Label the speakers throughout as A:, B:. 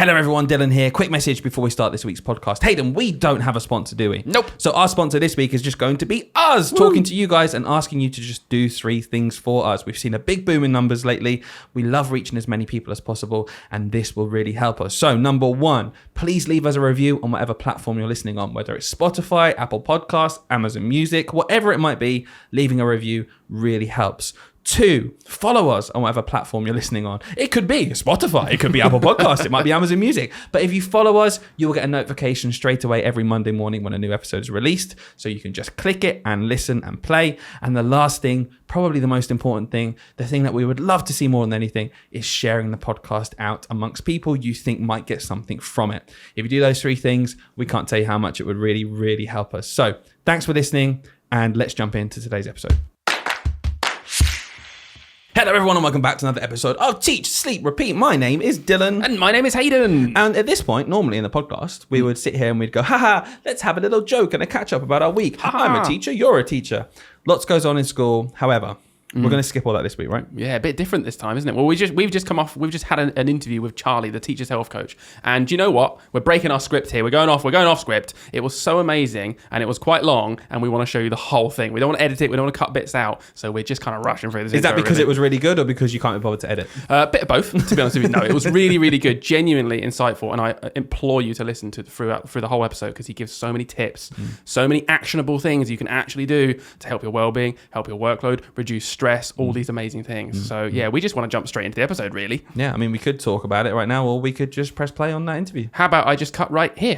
A: Hello everyone, Dylan here. Quick message before we start this week's podcast. Hayden, we don't have a sponsor, do we?
B: Nope.
A: So our sponsor this week is just going to be us, talking to you guys and asking you to just do 3 things for us. We've seen a big boom in numbers lately. We love reaching as many people as possible, and this will really help us. So number 1, please leave us a review on whatever platform you're listening on, whether it's Spotify, Apple Podcasts, Amazon Music, whatever it might be. Leaving a review really helps. 2, follow us on whatever platform you're listening on. It could be Spotify, it could be Apple Podcasts, it might be Amazon Music. But if you follow us, you will get a notification straight away every Monday morning when a new episode is released. So you can just click it and listen and play. And the last thing, probably the most important thing, the thing that we would love to see more than anything, is sharing the podcast out amongst people you think might get something from it. If you do those 3 things, we can't tell you how much it would really, really help us. So thanks for listening, and let's jump into today's episode. Hello everyone and welcome back to another episode of Teach, Sleep, Repeat. My name is Dylan.
B: And my name is Hayden.
A: And at this point, normally in the podcast, we would sit here and we'd go, haha, let's have a little joke and a catch up about our week. I'm a teacher, you're a teacher. Lots goes on in school. However, we're going to skip all that this week, right?
B: Yeah, a bit different this time, isn't it? Well, we've just had an interview with Charlie, the teacher's health coach. And do you know what? We're breaking our script here. We're going off script. It was so amazing and it was quite long, and we want to show you the whole thing. We don't want to edit it. We don't want to cut bits out. So we're just kind of rushing through this.
A: Is that because it was really good or because you can't be bothered to edit?
B: A bit of both, to be honest with you. No, it was really, really good, genuinely insightful. And I implore you to listen to through the whole episode, because he gives so many tips, so many actionable things you can actually do to help your well-being, help your workload, reduce stress, all these amazing things. So yeah, we just want to jump straight into the episode, really.
A: Yeah, I mean, we could talk about it right now, or we could just press play on that interview.
B: How about I just cut right here?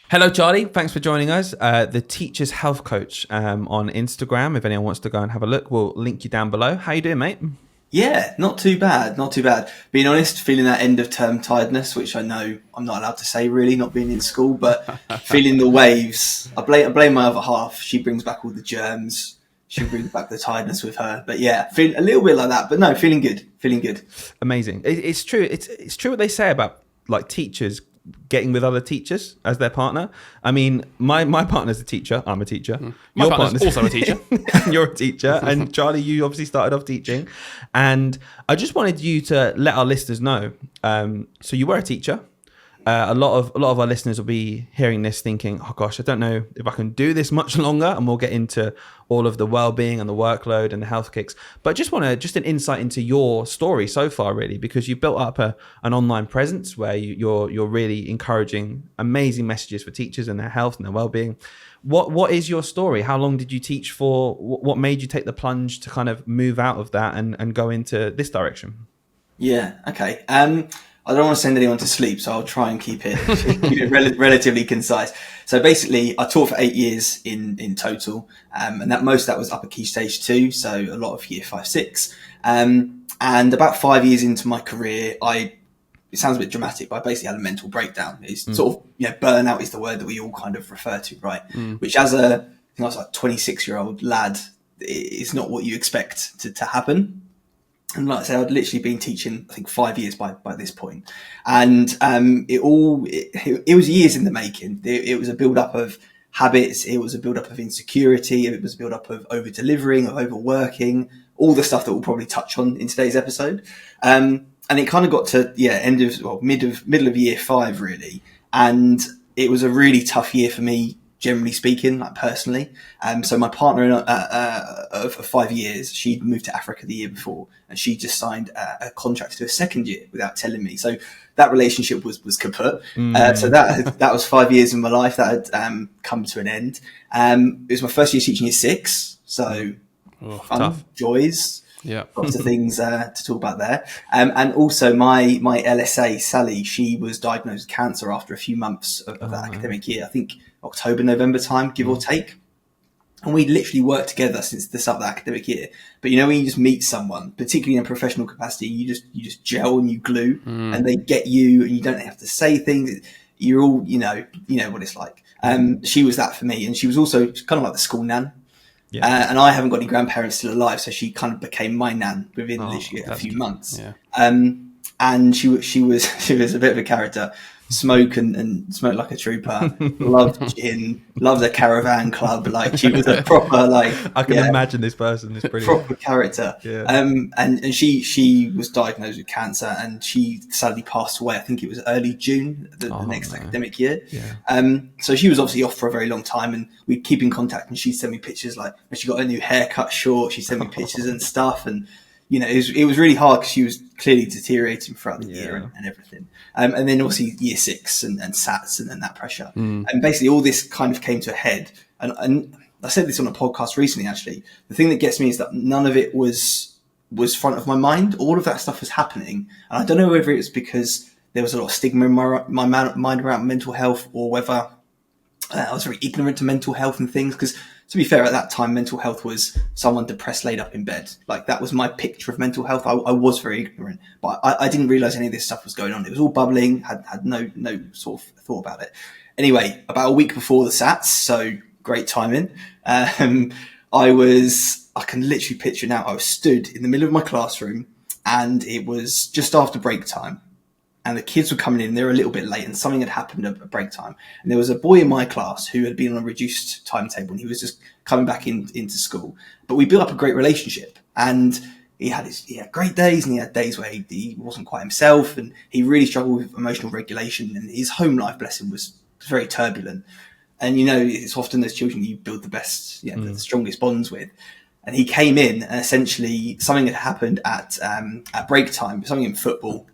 A: Hello, Charlie. Thanks for joining us. The Teacher's Health Coach on Instagram. If anyone wants to go and have a look, we'll link you down below. How you doing, mate?
C: Yeah, not too bad. Being honest, feeling that end of term tiredness, which I know I'm not allowed to say really, not being in school, but feeling the waves. I blame my other half. She brings back all the germs. She brings back the tiredness with her. But yeah, feel a little bit like that. But no, feeling good.
A: Amazing. It's true. It's true what they say about like teachers getting with other teachers as their partner. I mean, my partner's a teacher. I'm a teacher.
B: My partner's also a teacher.
A: You're a teacher. And Charlie, you obviously started off teaching. And I just wanted you to let our listeners know. So you were a teacher. A lot of our listeners will be hearing this thinking, oh gosh, I don't know if I can do this much longer. And we'll get into all of the well-being and the workload and the health kicks. But just an insight into your story so far, really, because you've built up an online presence where you're really encouraging amazing messages for teachers and their health and their well-being. What is your story? How long did you teach for? What made you take the plunge to kind of move out of that and go into this direction?
C: Yeah, okay. I don't want to send anyone to sleep, so I'll try and keep it relatively concise. So basically, I taught for 8 years in total, and most of that was upper key stage 2, so a lot of year 5, 6. And about 5 years into my career, it sounds a bit dramatic, but I basically had a mental breakdown. It's sort of, burnout is the word that we all kind of refer to, right? Which as I think I was like 26-year-old lad, it's not what you expect to happen. And like I said, I'd literally been teaching, I think, 5 years by this point. And it was years in the making. It was a build-up of habits. It was a build-up of insecurity. It was a build-up of over-delivering, of overworking, all the stuff that we'll probably touch on in today's episode. And it kind of got to, middle of year 5, really. And it was a really tough year for me, generally speaking, like personally. So my partner of 5 years, she'd moved to Africa the year before, and she just signed a contract to do a second year without telling me. So that relationship was kaput. So that was 5 years of my life that had come to an end. It was my first year teaching year 6, so fun, tough. Joys.
B: Yeah,
C: lots of things to talk about there. And also my LSA, Sally, she was diagnosed with cancer after a few months of that academic year. I think October, November time, give or take. And we literally worked together since the start of the academic year. But when you just meet someone, particularly in a professional capacity, you just gel and you glue, and they get you, and you don't have to say things. You're all, you know what it's like. She was that for me, and she was also kind of like the school nan. Yeah. And I haven't got any grandparents still alive, so she kind of became my nan within literally a few months. Yeah. And she was a bit of a character. smoke and smoke like a trooper. Loved gin, loved the caravan club. Like she was a proper like.
A: I can imagine this person is pretty
C: proper character.
A: Yeah.
C: And she was diagnosed with cancer, and she sadly passed away. I think it was early June the next academic year.
A: Yeah.
C: So she was obviously off for a very long time, and we'd keep in contact. And she'd send me pictures, like when she got a new haircut short, she'd send me pictures and stuff. And you know, it was really hard because she was clearly deteriorating throughout the year and everything. And then obviously year 6 and SATs and then that pressure. And basically all this kind of came to a head. And I said this on a podcast recently, actually. The thing that gets me is that none of it was front of my mind. All of that stuff was happening. And I don't know whether it's because there was a lot of stigma in my mind around mental health, or whether I was very ignorant to mental health and things. Because to be fair, at that time, mental health was someone depressed laid up in bed. Like that was my picture of mental health. I was very ignorant, but I didn't realize any of this stuff was going on. It was all bubbling, had no sort of thought about it. Anyway, about a week before the SATs, so great timing. I can literally picture now, I was stood in the middle of my classroom, and it was just after break time. And the kids were coming in, they were a little bit late, and something had happened at break time. And there was a boy in my class who had been on a reduced timetable, and he was just coming back into school. But we built up a great relationship, and he had great days, and he had days where he wasn't quite himself, and he really struggled with emotional regulation, and his home life, bless him, was very turbulent. And, you know, it's often those children you build the best, the strongest bonds with. And he came in, and essentially something had happened at break time, something in football.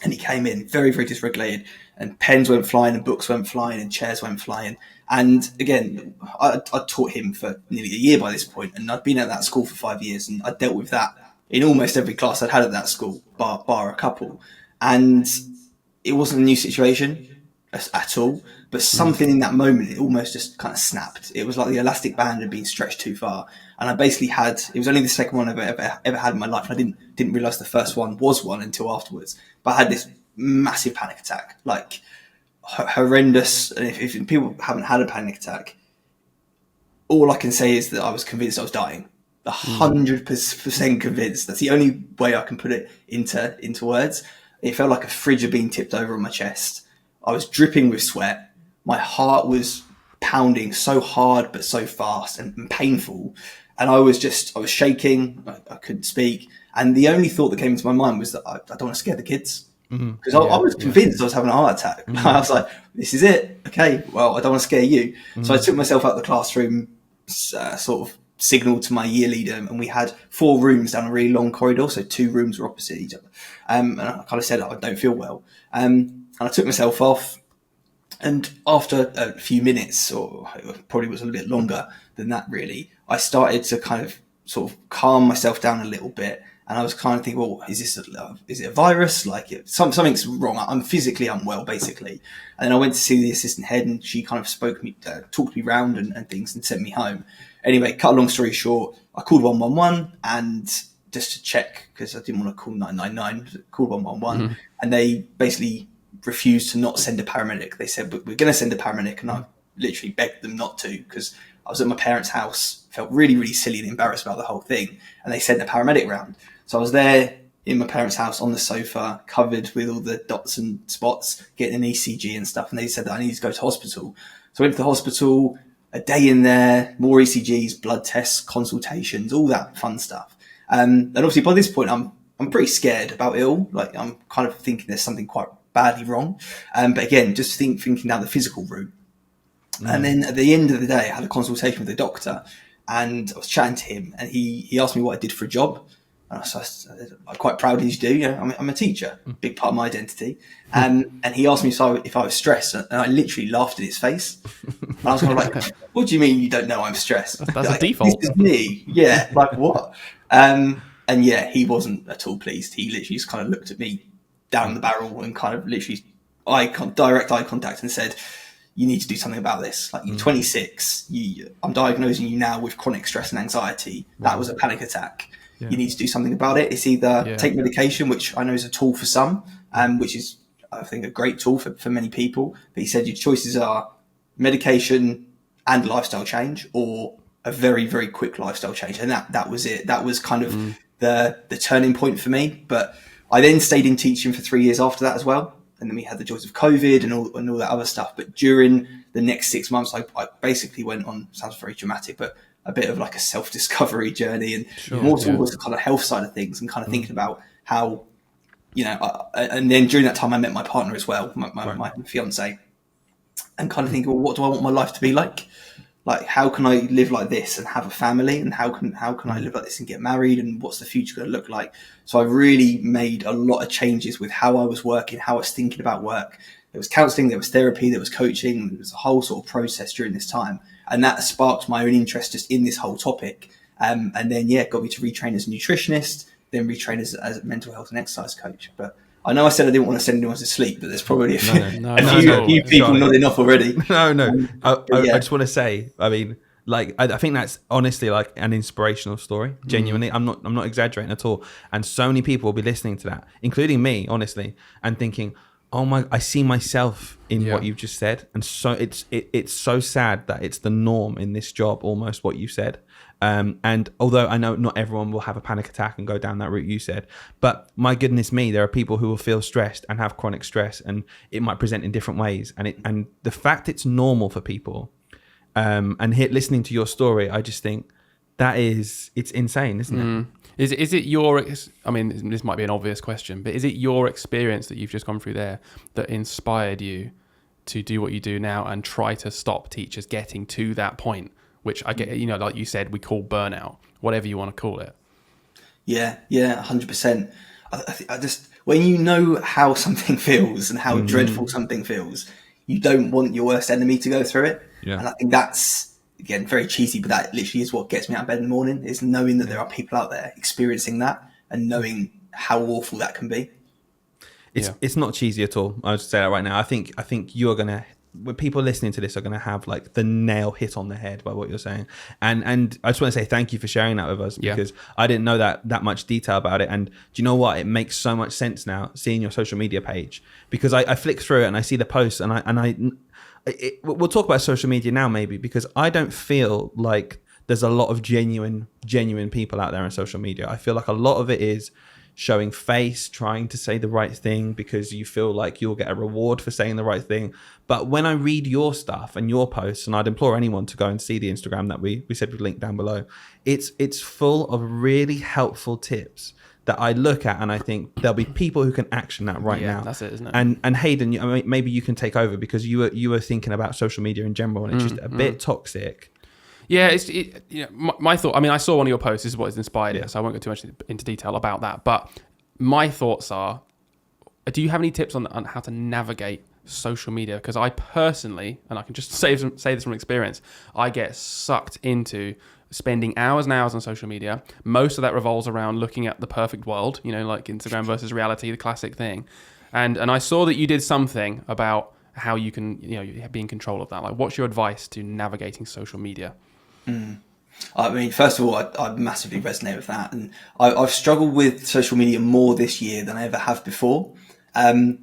C: And he came in very, very dysregulated, and pens went flying and books went flying and chairs went flying. And again, I taught him for nearly a year by this point, and I'd been at that school for 5 years, and I dealt with that in almost every class I'd had at that school, bar a couple. And it wasn't a new situation at all, but something in that moment, it almost just kind of snapped. It was like the elastic band had been stretched too far. And I basically it was only the second one I've ever had in my life. And I didn't realize the first one was one until afterwards. But I had this massive panic attack, like horrendous. And if people haven't had a panic attack, all I can say is that I was convinced I was dying. 100% convinced. That's the only way I can put it into words. It felt like a fridge had been tipped over on my chest. I was dripping with sweat. My heart was pounding so hard but so fast and painful. And I was shaking. I couldn't speak. And the only thought that came into my mind was that I don't want to scare the kids. Because I was convinced I was having a heart attack. I was like, this is it. Okay, well, I don't want to scare you. So I took myself out of the classroom, sort of signaled to my year leader, and we had 4 rooms down a really long corridor. So 2 rooms were opposite each other. And I kind of said, I don't feel well. And I took myself off, and after a few minutes, or it probably was a little bit longer than that really, I started to kind of sort of calm myself down a little bit. And I was kind of thinking, well, is it a virus? Like something's wrong. I'm physically unwell, basically. And then I went to see the assistant head, and she kind of talked me round and things, and sent me home. Anyway, cut a long story short, I called 111, and just to check, because I didn't want to call 999, called 111, and they basically refused to not send a paramedic. They said, we're going to send a paramedic, and I literally begged them not to, because I was at my parents' house, felt really, really silly and embarrassed about the whole thing, and they sent a paramedic round. So I was there in my parents' house on the sofa, covered with all the dots and spots, getting an ECG and stuff, and they said that I needed to go to hospital. So I went to the hospital, a day in there, more ECGs, blood tests, consultations, all that fun stuff. And obviously by this point, I'm pretty scared about it all. Like I'm kind of thinking there's something quite badly wrong. But again, just thinking down the physical route. And then at the end of the day, I had a consultation with the doctor, and I was chatting to him, and he asked me what I did for a job. And so I'm quite proud as you do. You know, I'm a teacher, big part of my identity. And he asked me if I was stressed, and I literally laughed at his face. And I was kind of like, "What do you mean you don't know I'm stressed?
B: That's
C: like,
B: a default."
C: This is me. Yeah, like what? And yeah, he wasn't at all pleased. He literally just kind of looked at me down the barrel and kind of literally direct eye contact and said, "You need to do something about this. Like you're 26. I'm diagnosing you now with chronic stress and anxiety. That was a panic attack. Yeah. You need to do something about it. It's either take medication, which I know is a tool for some, which is, I think, a great tool for many people. But he said your choices are medication and lifestyle change, or a very, very quick lifestyle change." And that was it. That was kind of the turning point for me. But I then stayed in teaching for 3 years after that as well. and then we had the joys of COVID and all that other stuff. But during the next 6 months, I basically went on, sounds very dramatic, but a bit of like a self-discovery journey, and more towards the kind of health side of things, and kind of thinking about how, and then during that time I met my partner as well, my fiance, and kind of thinking, well, what do I want my life to be like? Like, how can I live like this and have a family, and how can I live like this and get married, and what's the future going to look like? So I really made a lot of changes with how I was working, how I was thinking about work. There was counselling, there was therapy, there was coaching, there was a whole sort of process during this time. And that sparked my own interest just in this whole topic. And then, got me to retrain as a nutritionist, then retrain as a mental health and exercise coach. But I know I said I didn't want to send anyone to sleep, but there's probably a few people nodding off already.
A: No. I just want to say, I mean, like, I think that's honestly like an inspirational story. Genuinely, I'm not exaggerating at all. And so many people will be listening to that, including me, honestly, and thinking, oh my, I see myself in what you've just said. And so it's so sad that it's the norm in this job, almost what you said. And although I know not everyone will have a panic attack and go down that route you said, but my goodness me, there are people who will feel stressed and have chronic stress, and it might present in different ways. And the fact it's normal for people, and listening to your story, I just think it's insane, isn't it?
B: Is it your, I mean, this might be an obvious question, but is it your experience that you've just gone through there that inspired you to do what you do now and try to stop teachers getting to that point, which I get, like you said, we call burnout, whatever you want to call it? Yeah,
C: 100%. I just, when you know how something feels and how dreadful something feels, you don't want your worst enemy to go through it. Yeah. And I think that's, again, very cheesy, but that literally is what gets me out of bed in the morning, is knowing that there are people out there experiencing that and knowing how awful that can be.
A: It's not cheesy at all. I would say that right now. I think you're going to, when people listening to this are going to have like the nail hit on the head by what you're saying. And I just want to say thank you for sharing that with us, because I didn't know that much detail about it. And do you know what? It makes so much sense now seeing your social media page, because I flick through it and I see the posts, and we'll talk about social media now maybe, because I don't feel like there's a lot of genuine people out there on social media. I feel like a lot of it is showing face, trying to say the right thing because you feel like you'll get a reward for saying the right thing. But when I read your stuff and your posts, and I'd implore anyone to go and see the Instagram that we said we'd link down below, it's full of really helpful tips that I look at and I think there'll be people who can action that right now. That's it, isn't it? And Hayden, maybe you can take over, because you were thinking about social media in general, and it's just a bit toxic.
B: Yeah, my thought, I mean, I saw one of your posts, this is what has inspired it, so I won't go too much into detail about that, but my thoughts are, do you have any tips on how to navigate social media? Because I personally, and I can just say this from experience, I get sucked into spending hours and hours on social media. Most of that revolves around looking at the perfect world, like Instagram versus reality, the classic thing. And I saw that you did something about how you can, be in control of that. Like, what's your advice to navigating social media?
C: I mean, first of all, I massively resonate with that. And I've struggled with social media more this year than I ever have before. And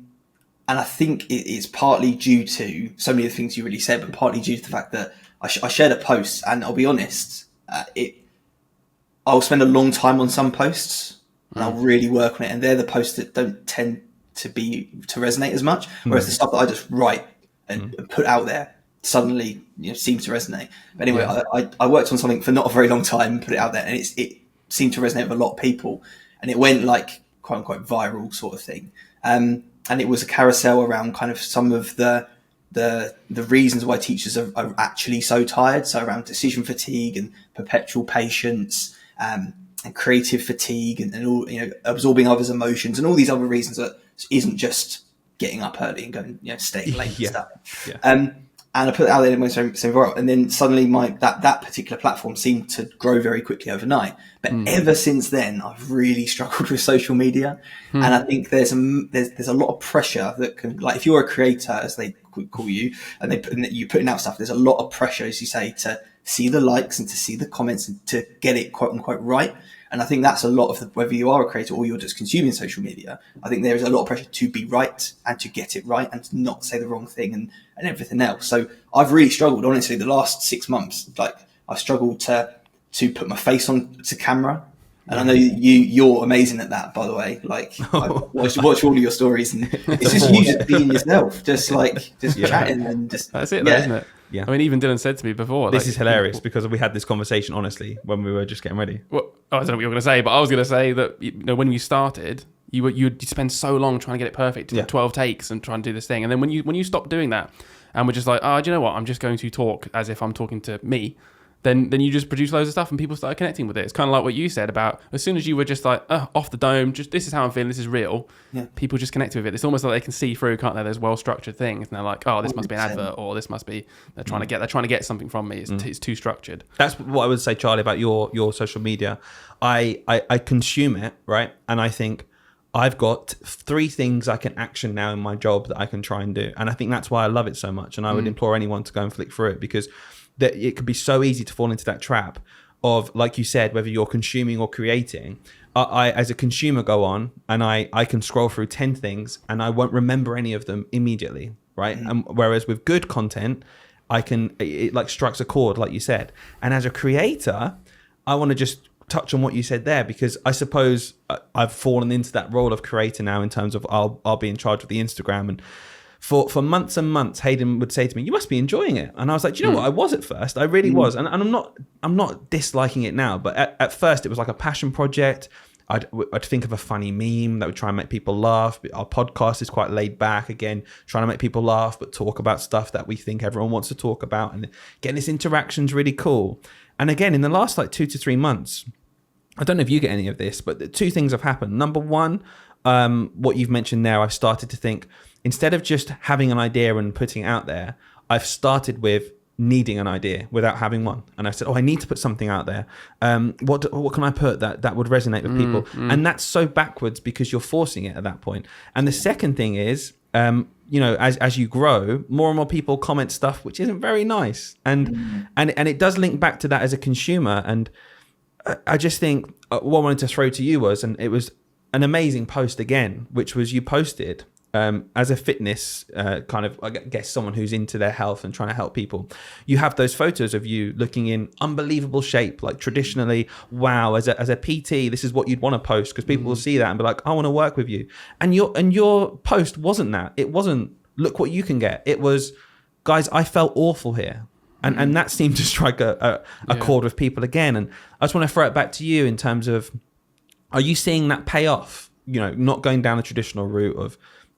C: I think it's partly due to so many of the things you really said, but partly due to the fact that I shared a post, and I'll be honest, I'll spend a long time on some posts and I'll really work on it. And they're the posts that don't tend to resonate as much. Whereas the stuff that I just write and put out there suddenly seems to resonate. But anyway, I worked on something for not a very long time and put it out there, and it seemed to resonate with a lot of people, and it went like quote unquote viral sort of thing. And it was a carousel around kind of some of the reasons why teachers are actually so tired. So around decision fatigue and perpetual patience, and creative fatigue, and all, absorbing others' emotions, and all these other reasons that isn't just getting up early and going, staying late and stuff. Yeah. And I put it out there and it went so viral. And then suddenly that particular platform seemed to grow very quickly overnight. But ever since then, I've really struggled with social media. And I think there's a lot of pressure that can, like, if you're a creator, as they call you, and you're putting out stuff, there's a lot of pressure, as you say, to see the likes and to see the comments and to get it quote unquote right. And I think that's a lot of whether you are a creator or you're just consuming social media, I think there is a lot of pressure to be right and to get it right and to not say the wrong thing and everything else. So I've really struggled, honestly, the last 6 months. Like, I've struggled to put my face on to camera. And I know you're amazing at that, by the way. Like, I watch all of your stories, and it's just you just being yourself, just chatting and just.
B: That's it, though, isn't it?
A: Yeah.
B: I mean, even Dylan said to me before.
A: This is hilarious because we had this conversation, honestly, when we were just getting ready.
B: Well, I don't know what you were going to say, but I was going to say that when you started, you'd spend so long trying to get it perfect, 12 takes, and try and do this thing. And then when you stop doing that, and we're just like, oh, do you know what? I'm just going to talk as if I'm talking to me. Then you just produce loads of stuff and people start connecting with it. It's kind of like what you said about as soon as you were just like, off the dome, just this is how I'm feeling, this is real. Yeah. People just connect with it. It's almost like they can see through, can't they? There's well-structured things. And they're like, oh, this 100%. Must be an advert, or this must be, they're trying to get something from me. It's too structured.
A: That's what I would say, Charlie, about your social media. I consume it, right? And I think I've got 3 things I can action now in my job that I can try and do. And I think that's why I love it so much. And I would implore anyone to go and flick through it, because that it could be so easy to fall into that trap of, like you said, whether you're consuming or creating. I as a consumer go on and I can scroll through 10 things and I won't remember any of them immediately, right? And whereas with good content, it like strikes a chord, like you said. And as a creator, I want to just touch on what you said there, because I suppose I've fallen into that role of creator now, in terms of I'll be in charge of the Instagram. And for months and months, Hayden would say to me, you must be enjoying it. And I was like, do you know what? I was at first. I really was. And I'm not disliking it now. But at first, it was like a passion project. I'd think of a funny meme that would try and make people laugh. Our podcast is quite laid back, again, trying to make people laugh, but talk about stuff that we think everyone wants to talk about. And getting this interaction's really cool. And again, in the last like 2 to 3 months, I don't know if you get any of this, but the 2 things have happened. Number one, what you've mentioned there, I've started to think, instead of just having an idea and putting it out there, I've started with needing an idea without having one. And I said, I need to put something out there. What can I put that would resonate with people? And that's so backwards, because you're forcing it at that point. And the second thing is, as you grow, more and more people comment stuff which isn't very nice. And it does link back to that as a consumer. And I just think what I wanted to throw to you was, and it was an amazing post again, which was you posted as a fitness kind of, I guess, someone who's into their health and trying to help people. You have those photos of you looking in unbelievable shape, like traditionally, wow, as a PT, this is what you'd want to post, because people will see that and be like, I want to work with you. And your post wasn't that. It wasn't, look what you can get. It was, guys, I felt awful here. And that seemed to strike a chord with people again. And I just want to throw it back to you in terms of, are you seeing that pay off? Not going down the traditional route of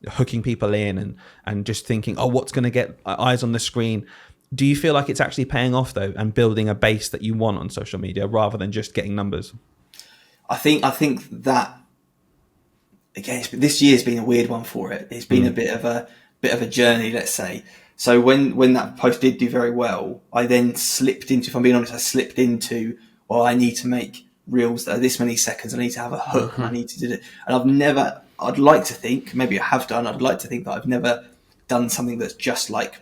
A: hooking people in and just thinking, what's going to get eyes on the screen. Do you feel like it's actually paying off, though, and building a base that you want on social media rather than just getting numbers?
C: I think that, again, this year's been a weird one for it. It's been a bit of a journey, let's say. So when that post did do very well, I then slipped into, if I'm being honest, I need to make reels that are this many seconds. I need to have a hook. I need to do it. And I'd like to think, maybe I have done, I'd like to think that I've never done something that's just like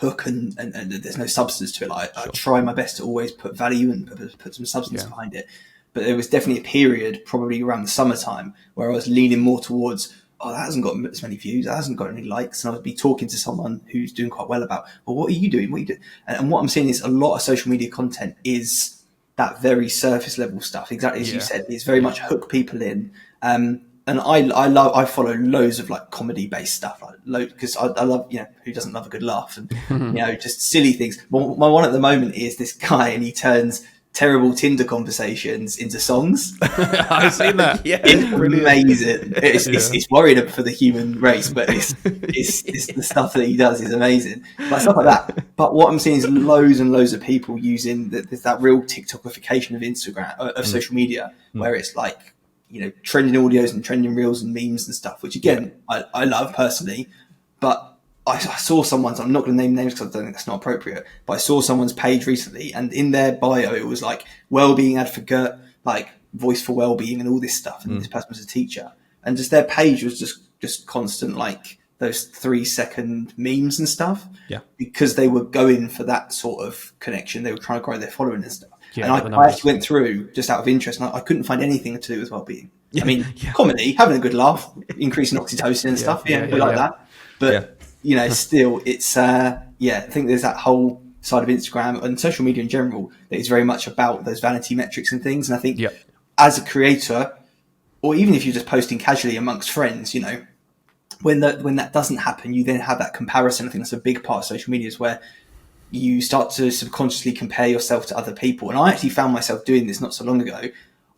C: hook and there's no substance to it. I try my best to always put value and put some substance behind it. But there was definitely a period, probably around the summertime, where I was leaning more towards, that hasn't got as many views, that hasn't got any likes. And I would be talking to someone who's doing quite well about, what are you doing? What are you doing? And what I'm seeing is a lot of social media content is that very surface level stuff. Exactly as you said, it's very much hook people in. And I follow loads of like comedy based stuff, because I love, who doesn't love a good laugh, and just silly things. My one at the moment is this guy, and he turns terrible Tinder conversations into songs.
B: I've seen that.
C: It's amazing. It's worrying for the human race, but it's the stuff that he does is amazing. Like stuff like that. But what I'm seeing is loads and loads of people using that real TikTokification of Instagram, of social media, where it's like, trending audios and trending reels and memes and stuff, which again, I love personally, but I saw someone's, I'm not going to name names because I don't think that's not appropriate, but I saw someone's page recently, and in their bio, it was like wellbeing advocate, like voice for wellbeing and all this stuff. And this person was a teacher, and just their page was just constant, like those 3-second memes and stuff. Yeah. Because they were going for that sort of connection. They were trying to grow their following and stuff. Yeah, and I actually went through just out of interest, and I couldn't find anything to do with well-being. I mean, comedy, having a good laugh, increasing oxytocin and stuff. We like that. But, still, it's, I think there's that whole side of Instagram and social media in general that is very much about those vanity metrics and things. And I think as a creator, or even if you're just posting casually amongst friends, you know, when that doesn't happen, you then have that comparison. I think that's a big part of social media, is where you start to subconsciously compare yourself to other people. And I actually found myself doing this not so long ago.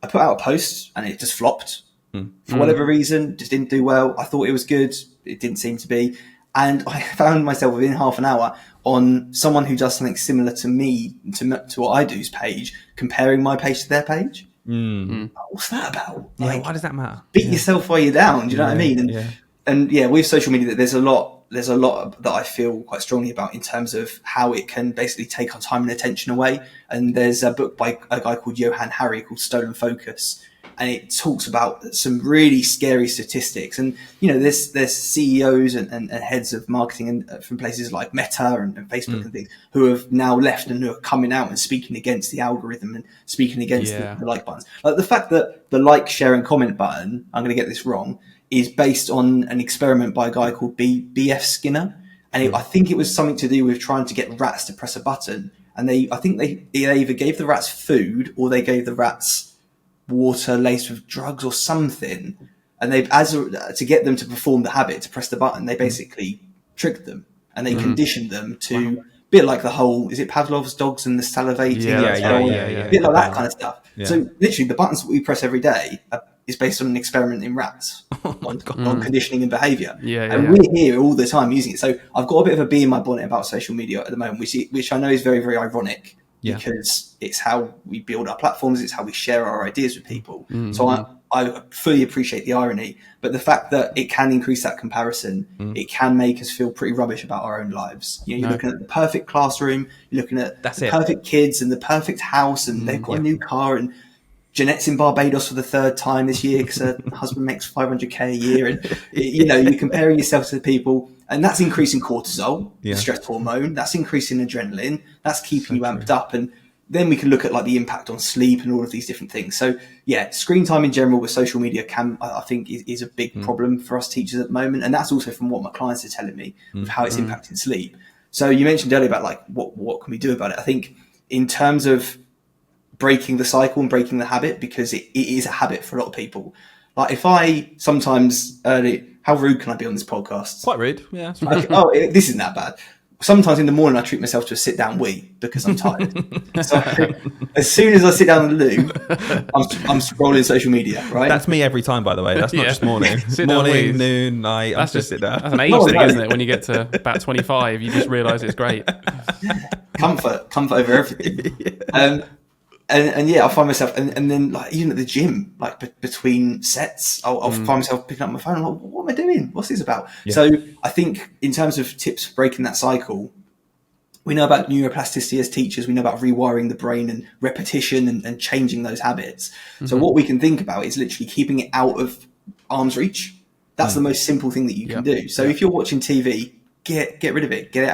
C: I put out a post and it just flopped for whatever reason, just didn't do well. I thought it was good. It didn't seem to be. And I found myself within half an hour on someone who does something similar to me, to what I do's page, comparing my page to their page. What's that about?
A: Yeah, why does that matter?
C: Beat yourself while you're down. Do you know what I mean? And with social media, there's a lot that I feel quite strongly about in terms of how it can basically take our time and attention away. And there's a book by a guy called Johann Hari called Stolen Focus, and it talks about some really scary statistics. And you know, there's CEOs and heads of marketing from places like Meta and Facebook and things who have now left and who are coming out and speaking against the algorithm and speaking against the like buttons. Like the fact that the like, share, and comment button, I'm going to get this wrong, is based on an experiment by a guy called B.F. Skinner. And I think it was something to do with trying to get rats to press a button. And I think they either gave the rats food or they gave the rats water laced with drugs or something. And to get them to perform the habit, to press the button, they basically tricked them and they conditioned them to a bit like the whole, is it Pavlov's dogs and the salivating? A bit like that kind of stuff. Yeah. So literally the buttons that we press every day is based on an experiment in rats on conditioning and behaviour. And we're here all the time using it. So I've got a bit of a bee in my bonnet about social media at the moment, which I know is very, very ironic because it's how we build our platforms, it's how we share our ideas with people. So I fully appreciate the irony, but the fact that it can increase that comparison, it can make us feel pretty rubbish about our own lives. You know, you're looking at the perfect classroom, you're looking at the perfect kids and the perfect house, and they've got a new car, and Jeanette's in Barbados for the third time this year because her husband makes 500k a year. And, you know, you're comparing yourself to the people, and that's increasing cortisol, the stress hormone. That's increasing adrenaline. That's keeping you amped up. And then we can look at like the impact on sleep and all of these different things. So screen time in general with social media I think is a big problem for us teachers at the moment. And that's also from what my clients are telling me of how it's impacting sleep. So you mentioned earlier about like, what can we do about it? I think in terms of breaking the cycle and breaking the habit, because it is a habit for a lot of people. Like if I sometimes how rude can I be on this podcast?
A: Quite rude, yeah.
C: This isn't that bad. Sometimes in the morning I treat myself to a sit down wee because I'm tired. So as soon as I sit down in the loo, I'm scrolling social media, right?
A: That's me every time, by the way. That's not just morning. Morning, noon, night.
B: That's
A: just sit down.
B: That's an age thing, isn't it? When you get to about 25, you just realise it's great.
C: Comfort over everything. And I find myself, and then like even at the gym, like between sets, I'll find myself picking up my phone. I'm like, what am I doing? What's this about? Yeah. So I think in terms of tips for breaking that cycle, we know about neuroplasticity as teachers. We know about rewiring the brain and repetition and changing those habits. So what we can think about is literally keeping it out of arm's reach. That's the most simple thing that you can do. So if you're watching TV, get rid of it. Get it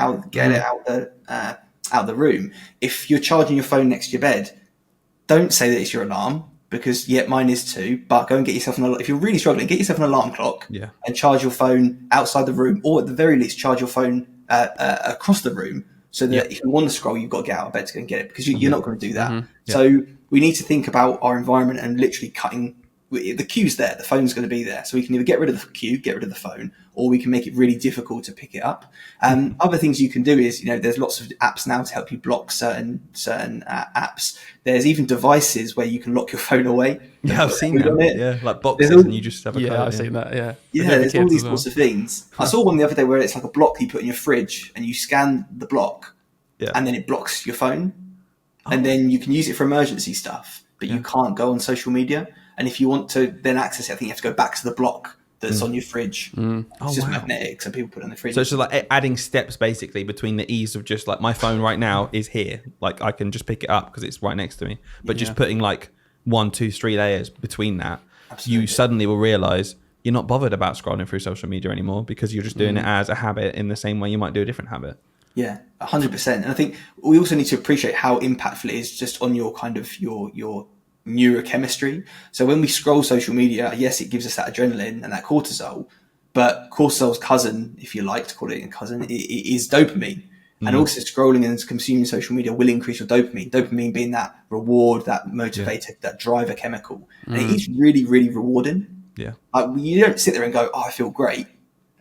C: out the room. If you're charging your phone next to your bed, don't say that it's your alarm, because mine is too, but go and get yourself an alarm. If you're really struggling, get yourself an alarm clock and charge your phone outside the room, or at the very least charge your phone across the room, so that if you want to scroll, you've got to get out of bed to go and get it, because you're not going to do that. So we need to think about our environment and literally cutting the cue's there. The phone's going to be there. So we can either get rid of the cue, get rid of the phone, or we can make it really difficult to pick it up. Other things you can do is, there's lots of apps now to help you block certain apps. There's even devices where you can lock your phone away.
A: Yeah, I've seen that. Yeah, like boxes, and you just have a code.
B: I've seen that.
C: Yeah, there's all these sorts of things. I saw one the other day where it's like a block you put in your fridge, and you scan the block, and then it blocks your phone, and then you can use it for emergency stuff, but you can't go on social media. And if you want to then access it, I think you have to go back to the block that's on your fridge. It's just magnetic, so people put it on the fridge.
A: So it's just like adding steps basically between the ease of just like my phone right now is here. Like I can just pick it up because it's right next to me. But just putting like 1, 2, 3 layers between that, you suddenly will realise you're not bothered about scrolling through social media anymore, because you're just doing it as a habit in the same way you might do a different habit.
C: Yeah, 100%. And I think we also need to appreciate how impactful it is just on your kind of your neurochemistry. So when we scroll social media, yes, it gives us that adrenaline and that cortisol, but cortisol's cousin, if you like to call it a cousin, it is dopamine. And also scrolling and consuming social media will increase your dopamine. Dopamine being that reward, that motivator, that driver chemical. And it is really, really rewarding.
A: Yeah.
C: You don't sit there and go, oh, I feel great,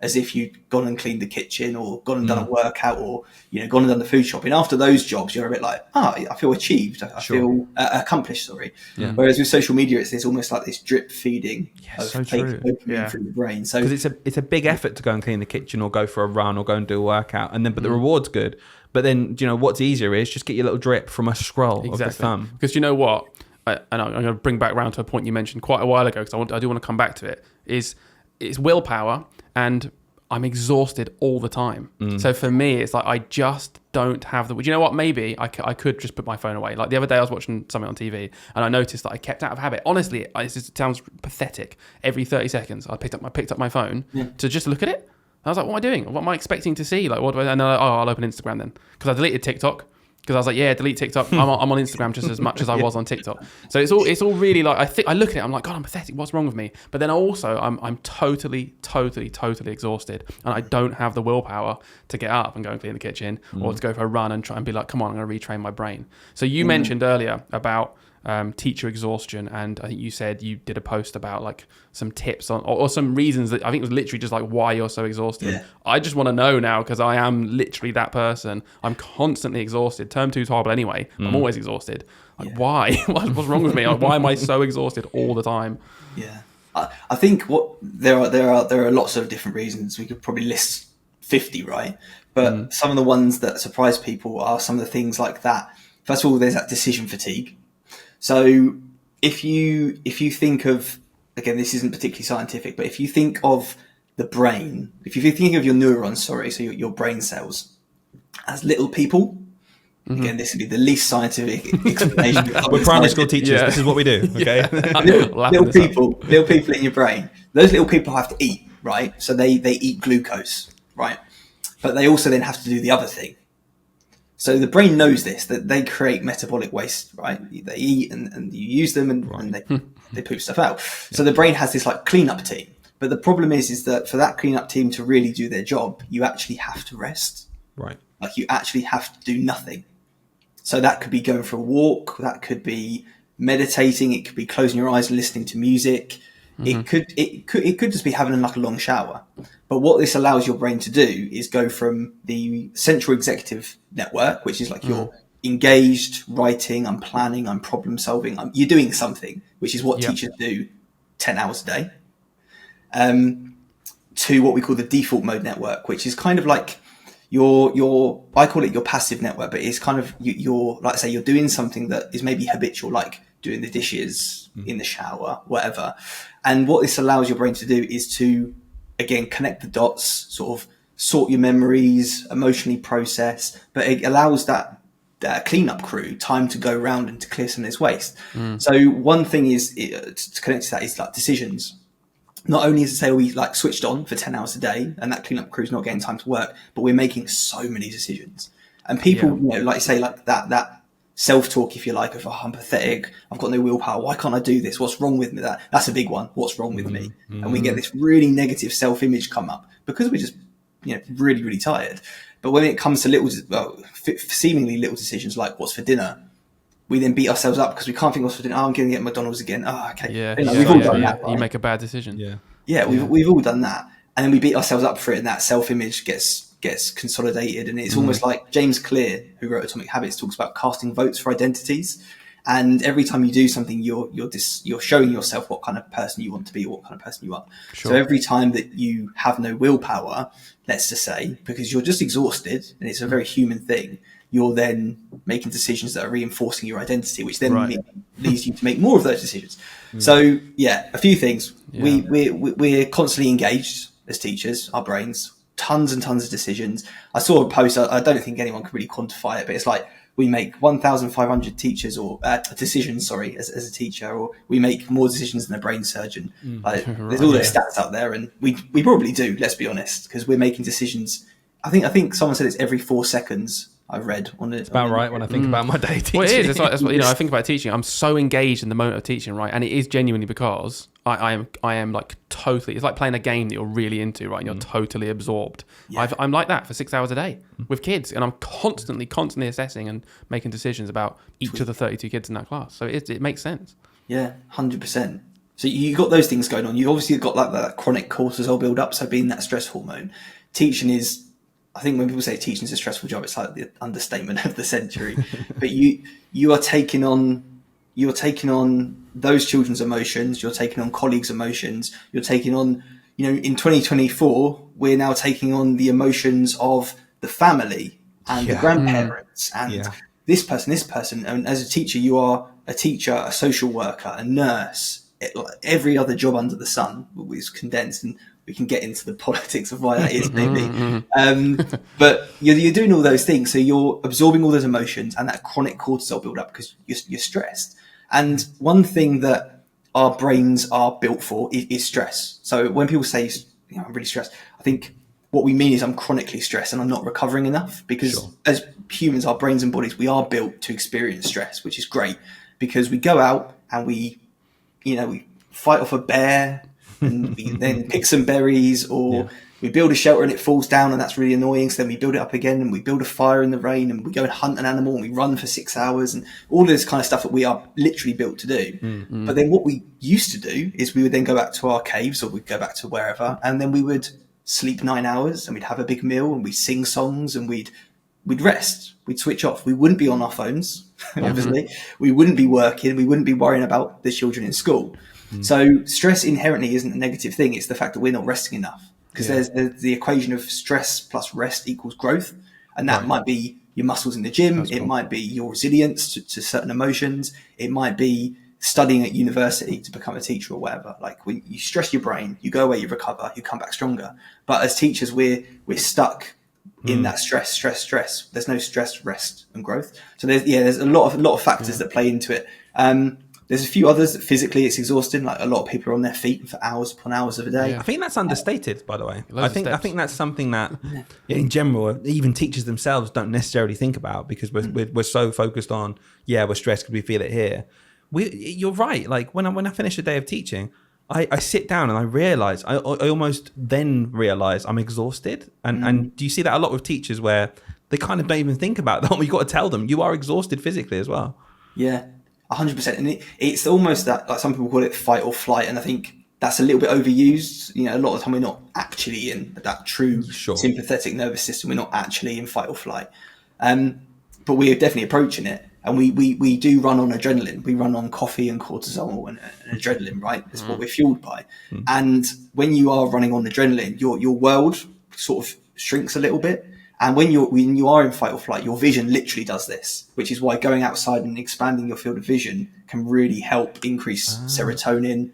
C: as if you'd gone and cleaned the kitchen or gone and done a workout or, gone and done the food shopping. After those jobs, you're a bit like, I feel achieved. I feel accomplished, sorry. Yeah. Whereas with social media, it's almost like this drip feeding of fake dopamine through the brain. So
A: because it's a big effort to go and clean the kitchen or go for a run or go and do a workout, but the reward's good. But then, what's easier is just get your little drip from a scroll of the thumb.
B: Because you know what? And I'm going to bring back around to a point you mentioned quite a while ago, because I do want to come back to it, is it's willpower, and I'm exhausted all the time. So for me, it's like I just don't have the... You know what? Maybe I could just put my phone away. Like the other day, I was watching something on TV, and I noticed that I kept out of habit. Honestly, it sounds pathetic. Every 30 seconds, I picked up my phone to just look at it. I was like, what am I doing? What am I expecting to see? Like, what do I... And then I'll open Instagram then. Because I deleted TikTok. Because I was like, delete TikTok. I'm on Instagram just as much as I was on TikTok. So it's all really like, I look at it, I'm like, God, I'm pathetic. What's wrong with me? But then also, I'm totally exhausted, and I don't have the willpower to get up and go and clean the kitchen or to go for a run and try and be like, come on, I'm going to retrain my brain. So you mentioned earlier about teacher exhaustion, and I think you said you did a post about like some tips on or some reasons that I think it was literally just like why you're so exhausted. Yeah. I just want to know now, because I am literally that person. I'm constantly exhausted. Term 2 is horrible anyway. I'm always exhausted. Like why? What's wrong with me? Like, why am I so exhausted all the time?
C: Yeah, I think there are lots of different reasons. We could probably list 50, right? But some of the ones that surprise people are some of the things like that. First of all, there's that decision fatigue. So if you think of, again, this isn't particularly scientific, but if you think of the brain, if you think of your neurons, so your brain cells as little people, again, this would be the least scientific explanation.
A: We're primary school teachers. This is what we do. Okay,
C: little people in your brain. Those little people have to eat, right? So they eat glucose, right? But they also then have to do the other thing. So the brain knows this, that they create metabolic waste, right? They eat and you use them and they poop stuff out. So the brain has this like cleanup team. But the problem is that for that cleanup team to really do their job, you actually have to rest. Right. Like you actually have to do nothing. So that could be going for a walk. That could be meditating. It could be closing your eyes and listening to music. It could just be having like a long shower. But what this allows your brain to do is go from the central executive network, which is like you're engaged, writing, I'm planning, I'm problem solving, you're doing something, which is what teachers do 10 hours a day, to what we call the default mode network, which is kind of like I call it your passive network, but it's kind of you're like, say you're doing something that is maybe habitual, like doing the dishes in the shower, whatever. And what this allows your brain to do is to, again, connect the dots, sort of sort your memories, emotionally process, but it allows that cleanup crew time to go around and to clear some of this waste. So one thing is to connect to that is like decisions. Not only is it say we like switched on for 10 hours a day and that cleanup crew is not getting time to work, but we're making so many decisions. And people, like you say, like that self-talk, if you like, of, I'm pathetic, I've got no willpower, why can't I do this? What's wrong with me? That's a big one. What's wrong with me? And we get this really negative self-image come up because we're just, really, really tired. But when it comes to seemingly little decisions like what's for dinner, we then beat ourselves up because we can't think what's for dinner. I'm going to get McDonald's again. Oh, okay. We've all done that. Right?
B: You make a bad decision.
C: We've all done that. And then we beat ourselves up for it, and that self-image gets consolidated. And it's almost like James Clear, who wrote Atomic Habits, talks about casting votes for identities. And every time you do something, you're showing yourself what kind of person you want to be or what kind of person you are. Sure. So every time that you have no willpower, let's just say, because you're just exhausted, and it's a very human thing, you're then making decisions that are reinforcing your identity, which then leads you to make more of those decisions. So a few things. We're constantly engaged as teachers, our brains, tons and tons of decisions. I saw a post, I don't think anyone can really quantify it, but it's like we make 1,500 decisions as a teacher, or we make more decisions than a brain surgeon. There's all those stats out there, and we probably do, let's be honest, because we're making decisions. I think someone said it's every 4 seconds I read on it.
A: About right when I think about my day teaching.
B: Well, it is. It's like, that's what, I think about teaching. I'm so engaged in the moment of teaching, right? And it is genuinely because I am like totally. It's like playing a game that you're really into, right? And you're totally absorbed. Yeah. I'm like that for 6 hours a day with kids, and I'm constantly assessing and making decisions about each of the 32 kids in that class. So it makes sense.
C: Yeah, 100%. So you got those things going on. You obviously got like that chronic cortisol build up. So being that stress hormone, teaching is. I think when people say teaching is a stressful job, it's like the understatement of the century. But you are taking on those children's emotions. You're taking on colleagues' emotions. You're taking on, in 2024, we're now taking on the emotions of the family and the grandparents and this person. And as a teacher, you are a teacher, a social worker, a nurse. Every other job under the sun is condensed, and we can get into the politics of why that is, maybe. But you're doing all those things. So you're absorbing all those emotions and that chronic cortisol build up because you're stressed. And one thing that our brains are built for is stress. So when people say, I'm really stressed, I think what we mean is I'm chronically stressed and I'm not recovering enough, because as humans, our brains and bodies, we are built to experience stress, which is great because we go out and we fight off a bear, and we then pick some berries, or we build a shelter and it falls down and that's really annoying. So then we build it up again and we build a fire in the rain and we go and hunt an animal and we run for 6 hours and all this kind of stuff that we are literally built to do. But then what we used to do is we would then go back to our caves, or we'd go back to wherever, and then we would sleep 9 hours and we'd have a big meal and we'd sing songs and we'd rest, we'd switch off. We wouldn't be on our phones, obviously. We wouldn't be working. We wouldn't be worrying about the children in school. So stress inherently isn't a negative thing. It's the fact that we're not resting enough, because there's the equation of stress plus rest equals growth. And that might be your muscles in the gym. It might be your resilience to certain emotions. It might be studying at university to become a teacher or whatever. Like when you stress your brain, you go away, you recover, you come back stronger. But as teachers, we're stuck in that stress. There's no stress, rest and growth. So there's a lot of factors that play into it. There's a few others that physically it's exhausting. Like a lot of people are on their feet for hours upon hours of a day.
A: I think that's understated, by the way. I think that's something that, in general, even teachers themselves don't necessarily think about, because we're so focused on we're stressed because we feel it here. You're right. Like when I finish a day of teaching, I sit down and I realize I almost then realize I'm exhausted. And do you see that a lot with teachers where they kind of don't even think about that? You've got to tell them you are exhausted physically as well.
C: Yeah. 100%, and it's almost that, like some people call it fight or flight, and I think that's a little bit overused. A lot of the time we're not actually in that true sympathetic nervous system. We're not actually in fight or flight, but we're definitely approaching it, and we do run on adrenaline. We run on coffee and cortisol and adrenaline, right? That's what we're fueled by. And when you are running on adrenaline, your world sort of shrinks a little bit. And when you are in fight or flight, your vision literally does this, which is why going outside and expanding your field of vision can really help increase serotonin,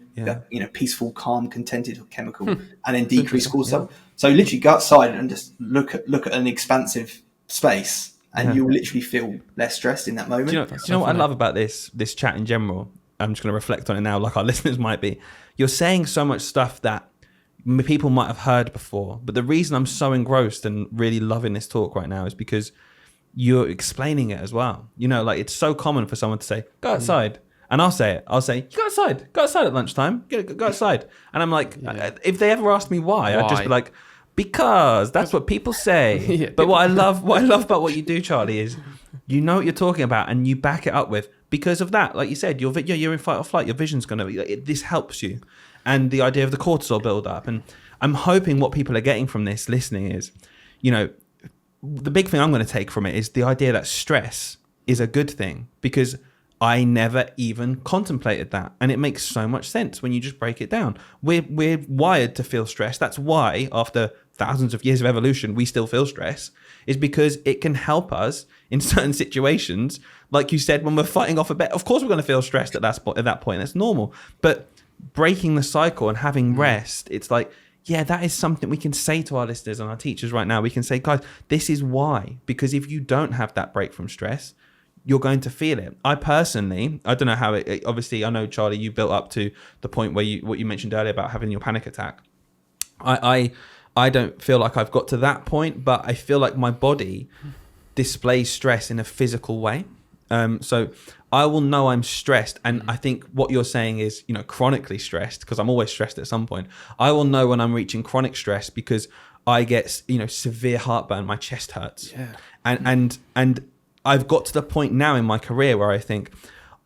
C: peaceful, calm, contented chemical, and then decrease cortisol. So literally go outside and just look at an expansive space, and you'll literally feel less stressed in that moment.
A: Do you know what I love about this chat in general? I'm just going to reflect on it now, like our listeners might be. You're saying so much stuff that people might have heard before, but the reason I'm so engrossed and really loving this talk right now is because you're explaining it as well. Like it's so common for someone to say, go outside. And I'll say, you go outside at lunchtime, go outside. And I'm like, if they ever asked me why, I'd just be like, because that's what people say. But what I love about what you do, Charlie, is you know what you're talking about and you back it up with, because of that, like you said, you're in fight or flight, your vision's going to be, this helps you. And the idea of the cortisol build up. And I'm hoping what people are getting from this listening is, the big thing I'm going to take from it is the idea that stress is a good thing, because I never even contemplated that. And it makes so much sense when you just break it down. We're wired to feel stress. That's why after thousands of years of evolution, we still feel stress, is because it can help us in certain situations. Like you said, when we're fighting off a bet, of course we're going to feel stressed at that point. That's normal. But breaking the cycle and having rest, it's like, that is something we can say to our listeners and our teachers right now. We can say, guys, this is why, because if you don't have that break from stress, you're going to feel it. I personally, I don't know how it obviously, I know, Charlie, you built up to the point where what you mentioned earlier about having your panic attack. I don't feel like I've got to that point, but I feel like my body displays stress in a physical way. So I will know I'm stressed. And I think what you're saying is, chronically stressed, because I'm always stressed at some point. I will know when I'm reaching chronic stress because I get, severe heartburn, my chest hurts.
B: Yeah.
A: And I've got to the point now in my career where I think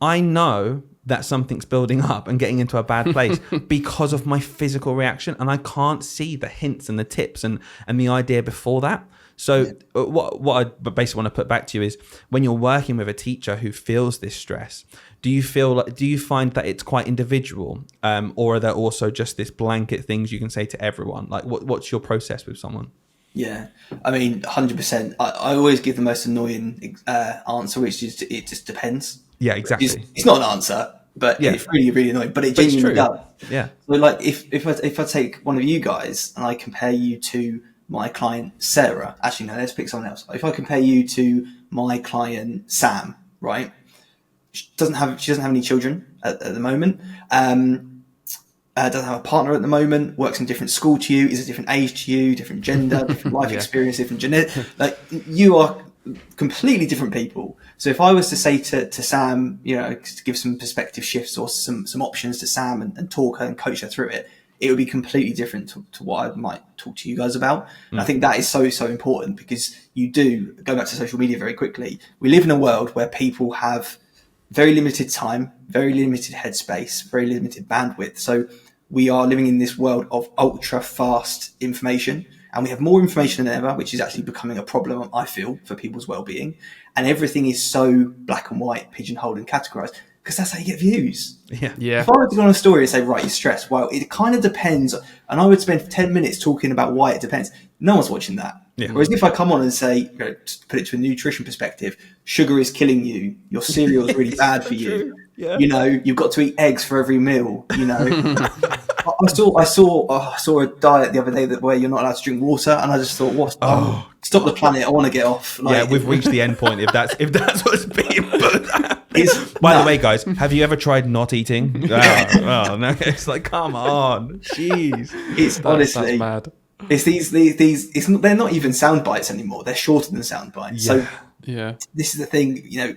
A: I know that something's building up and getting into a bad place because of my physical reaction. And I can't see the hints and the tips and the idea before that. So what I basically want to put back to you is, when you're working with a teacher who feels this stress, do you find that it's quite individual, or are there also just this blanket things you can say to everyone? Like what's your process with someone?
C: Yeah, I mean, 100%. I always give the most annoying answer, which is it just depends.
A: Yeah, exactly.
C: It's not an answer, but it's really, really annoying. But it genuinely does.
A: Yeah.
C: So, like, if I take one of you guys and I compare you to my client Sarah, actually no, let's pick someone else. If I compare you to my client Sam, right? She doesn't have any children at the moment. Doesn't have a partner at the moment. Works in a different school to you. Is a different age to you. Different gender. Different life experience. Different genetic. Like, you are completely different people. So if I was to say to Sam, to give some perspective shifts or some options to Sam and talk her and coach her through it, it would be completely different to what I might talk to you guys about. And I think that is so, so important, because go back to social media very quickly. We live in a world where people have very limited time, very limited headspace, very limited bandwidth. So we are living in this world of ultra fast information, and we have more information than ever, which is actually becoming a problem, I feel, for people's well-being. And everything is so black and white, pigeonholed and categorized, because that's how you get views.
B: Yeah.
C: If I were to go on a story and say, right, you're stressed, well, it kind of depends. And I would spend 10 minutes talking about why it depends. No one's watching that.
A: Yeah.
C: Whereas if I come on and say, to put it to a nutrition perspective, sugar is killing you, your cereal is really bad for you.
A: Yeah.
C: You've got to eat eggs for every meal. I saw a diet the other day where you're not allowed to drink water, and I just thought, stop the planet! I want to get off.
A: We've reached the end point. If that's what's being put. By the way, guys, have you ever tried not eating? Oh no! It's like, come on, jeez.
C: It's honestly
B: that's mad.
C: It's they're not even sound bites anymore. They're shorter than sound bites.
A: Yeah.
C: So this is the thing.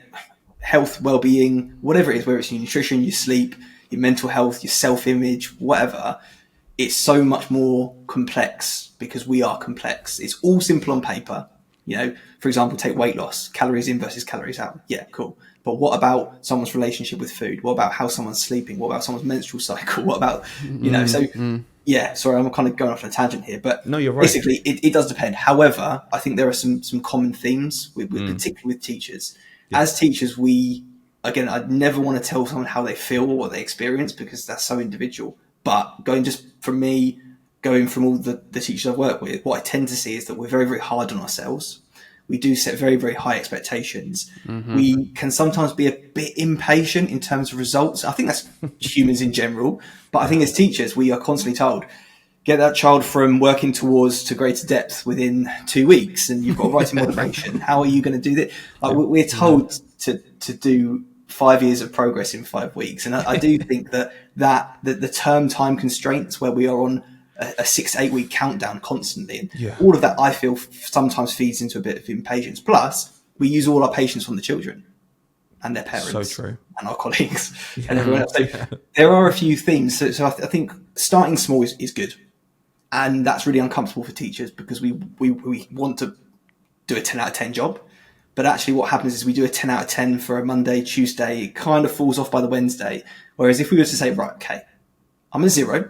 C: Health, well-being, whatever it is, whether it's your nutrition, your sleep, your mental health, your self-image, whatever, it's so much more complex because we are complex. It's all simple on paper. For example, take weight loss, calories in versus calories out. Yeah, cool. But what about someone's relationship with food? What about how someone's sleeping? What about someone's menstrual cycle? What about, yeah, sorry, I'm kind of going off on a tangent here, but
A: no, you're right.
C: Basically it does depend. However, I think there are some common themes particularly with teachers. Yeah. As teachers, I'd never want to tell someone how they feel or what they experience, because that's so individual. But going from all the teachers I've worked with, what I tend to see is that we're very, very hard on ourselves. We do set very, very high expectations. Mm-hmm. We can sometimes be a bit impatient in terms of results. I think that's humans in general. But I think as teachers, we are constantly told, get that child from working towards to greater depth within 2 weeks, and you've got writing motivation. How are you going to do that? We're told to do 5 years of progress in 5 weeks. And I do think that the term time constraints, where we are on a 6 to 8 week countdown constantly, and all of that, I feel, sometimes feeds into a bit of impatience. Plus, we use all our patience on the children and their parents,
A: so true,
C: and our colleagues and everyone else. So there are a few themes. So I think starting small is good, and that's really uncomfortable for teachers, because we want to do a 10 out of 10 job. But actually what happens is we do a 10 out of 10 for a Monday, Tuesday, it kind of falls off by the Wednesday. Whereas if we were to say, right, okay, I'm a 0,